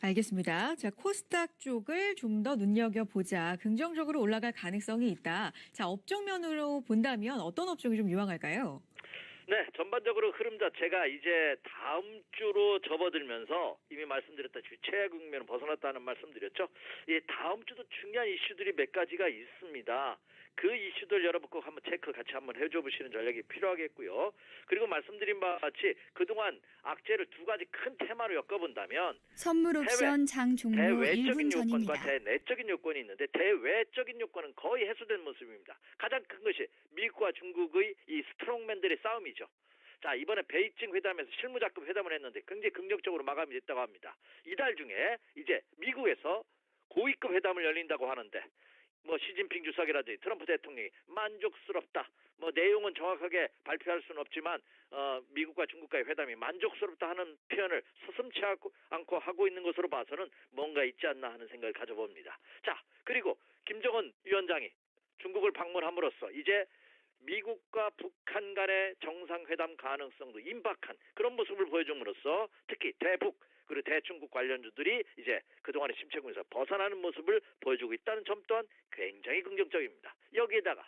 알겠습니다. 자, 코스닥 쪽을 좀 더 눈여겨보자. 긍정적으로 올라갈 가능성이 있다. 자, 업종면으로 본다면 어떤 업종이 좀 유망할까요? 네, 전반적으로 흐름 자체가 이제 다음 주로 접어들면서 이미 말씀드렸다시피 최악 국면을 벗어났다는 말씀드렸죠. 이 다음 주도 중요한 이슈들이 몇 가지가 있습니다. 그 이슈들 여러분 꼭 한번 체크 같이 한번 해줘 보시는 전략이 필요하겠고요. 그리고 말씀드린 바와 같이 그동안 악재를 두 가지 큰 테마로 엮어본다면 선물 옵션 장 종료 1분 대외적인 요건과 전입니다. 대내적인 요건이 있는데 대외적인 요건은 거의 해소된 모습입니다. 가장 큰 것이 미국과 중국의 이 스트롱맨들의 싸움이죠. 자, 이번에 베이징 회담에서 실무자급 회담을 했는데 굉장히 긍정적으로 마감이 됐다고 합니다. 이달 중에 이제 미국에서 고위급 회담을 열린다고 하는데 시진핑 주석이라든지 트럼프 대통령이 만족스럽다. 내용은 정확하게 발표할 수는 없지만 미국과 중국과의 회담이 만족스럽다 하는 표현을 서슴지 않고 하고 있는 것으로 봐서는 뭔가 있지 않나 하는 생각을 가져봅니다. 자, 그리고 김정은 위원장이 중국을 방문함으로써 이제 미국과 북한 간의 정상회담 가능성도 임박한 그런 모습을 보여줌으로써 특히 대북 그리고 대중국 관련주들이 이제 그동안의 침체군에서 벗어나는 모습을 보여주고 있다는 점 또한 굉장히 긍정적입니다. 여기에다가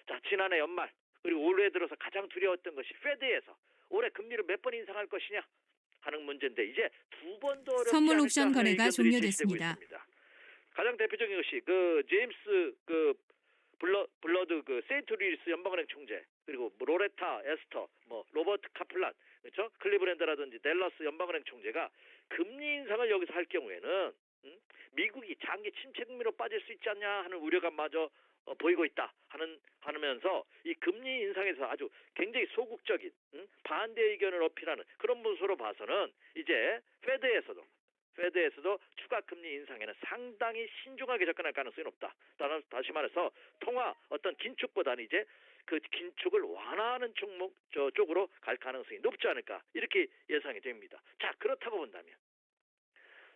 자, 지난해 연말 그리고 올해 들어서 가장 두려웠던 것이 페드에서 올해 금리를 몇 번 인상할 것이냐 하는 문제인데 이제 두 번도 어렵지 선물 않을까 옵션 하는 거래가 의견들이 종료됐습니다. 제시되고 있습니다. 가장 대표적인 것이 제임스 블러드 세인트 루이스 연방은행 총재 그리고 로레타 에스터 로버트 카플란 그렇죠? 클리브랜드라든지 댈러스 연방은행 총재가 금리 인상을 여기서 할 경우에는 미국이 장기 침체 국면으로 빠질 수 있지 않냐 하는 우려감마저 보이고 있다 하면서 이 금리 인상에서 아주 굉장히 소극적인 반대 의견을 어필하는 그런 모습으로 봐서는 이제 페드에서도 추가 금리 인상에는 상당히 신중하게 접근할 가능성이 높다. 다시 말해서 통화 어떤 긴축보다는 이제 그 긴축을 완화하는 종목 쪽으로 갈 가능성이 높지 않을까 이렇게 예상이 됩니다. 자, 그렇다고 본다면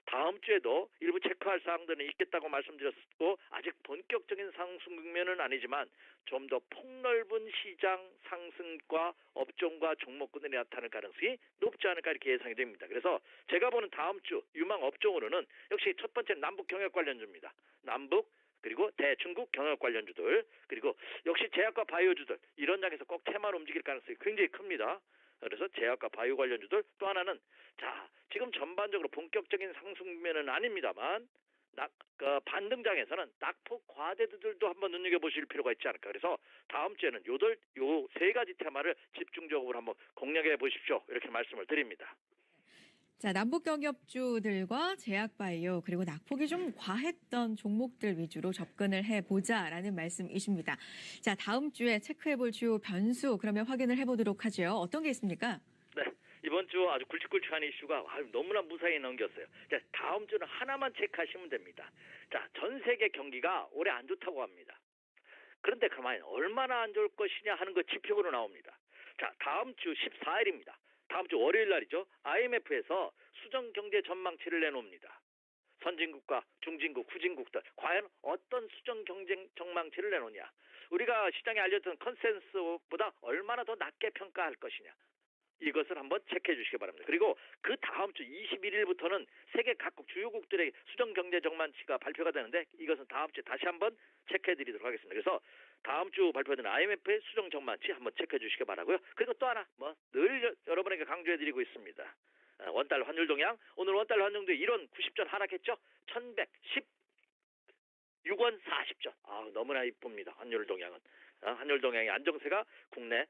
다음 주에도 일부 체크할 사항들은 있겠다고 말씀드렸고 아직 본격적인 상승 국면은 아니지만 좀 더 폭넓은 시장 상승과 업종과 종목군들이 나타날 가능성이 높지 않을까 이렇게 예상이 됩니다. 그래서 제가 보는 다음 주 유망 업종으로는 역시 첫 번째는 남북 경협 관련주입니다. 남북 그리고 대중국 경협 관련주들 그리고 역시 제약과 바이오주들 이런 장에서 꼭 테마로 움직일 가능성이 굉장히 큽니다. 그래서 제약과 바이오 관련주들 또 하나는 자 지금 전반적으로 본격적인 상승 국면은 아닙니다만 반등장에서는 낙폭 과대주들도 한번 눈여겨보실 필요가 있지 않을까. 그래서 다음 주에는 요 세 가지 테마를 집중적으로 한번 공략해 보십시오. 이렇게 말씀을 드립니다. 자, 남북경협주들과 제약바이오 그리고 낙폭이 좀 과했던 종목들 위주로 접근을 해보자라는 말씀이십니다. 자, 다음 주에 체크해볼 주요 변수 그러면 확인을 해보도록 하죠. 어떤 게 있습니까? 네. 이번 주 아주 굵직굵직한 이슈가 너무나 무사히 넘겼어요. 자, 다음 주는 하나만 체크하시면 됩니다. 자, 전 세계 경기가 올해 안 좋다고 합니다. 그런데 그러면 얼마나 안 좋을 것이냐 하는 거 지표로 나옵니다. 자, 다음 주 14일입니다. 다음 주 월요일 날이죠. IMF에서 수정 경제 전망치를 내놓습니다. 선진국과 중진국, 후진국들 과연 어떤 수정 경제 전망치를 내놓냐. 우리가 시장에 알려진 컨센서스보다 얼마나 더 낮게 평가할 것이냐. 이것을 한번 체크해 주시기 바랍니다. 그리고 그 다음 주 21일부터는 세계 각국 주요국들의 수정 경제 전망치가 발표가 되는데 이것은 다음 주에 다시 한번 체크해 드리도록 하겠습니다. 그래서 다음 주 발표되는 IMF의 수정 전망치 한번 체크해 주시기 바라고요. 그리고 또 하나 늘 여러분에게 강조해 드리고 있습니다. 원달러 환율 동향. 오늘 원달러 환율도 1원 90전 하락했죠. 1116원 40전. 너무나 이쁩니다. 환율 동향은. 환율 동향의 안정세가 국내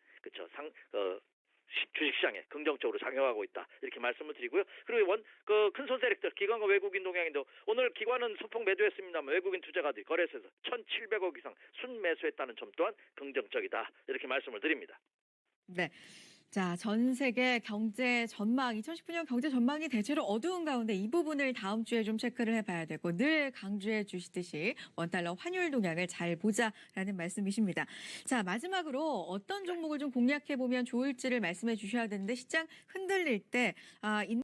주식시장에 긍정적으로 작용하고 있다. 이렇게 말씀을 드리고요. 그리고 큰 손세력들 기관과 외국인 동향인데 오늘 기관은 소폭 매도했습니다만 외국인 투자가들이 거래소에서 1,700억 이상 순매수했다는 점 또한 긍정적이다. 이렇게 말씀을 드립니다. 네. 자, 전 세계 경제 전망, 2019년 경제 전망이 대체로 어두운 가운데 이 부분을 다음 주에 좀 체크를 해봐야 되고 늘 강조해 주시듯이 원달러 환율 동향을 잘 보자라는 말씀이십니다. 자, 마지막으로 어떤 종목을 좀 공략해 보면 좋을지를 말씀해 주셔야 되는데 시장 흔들릴 때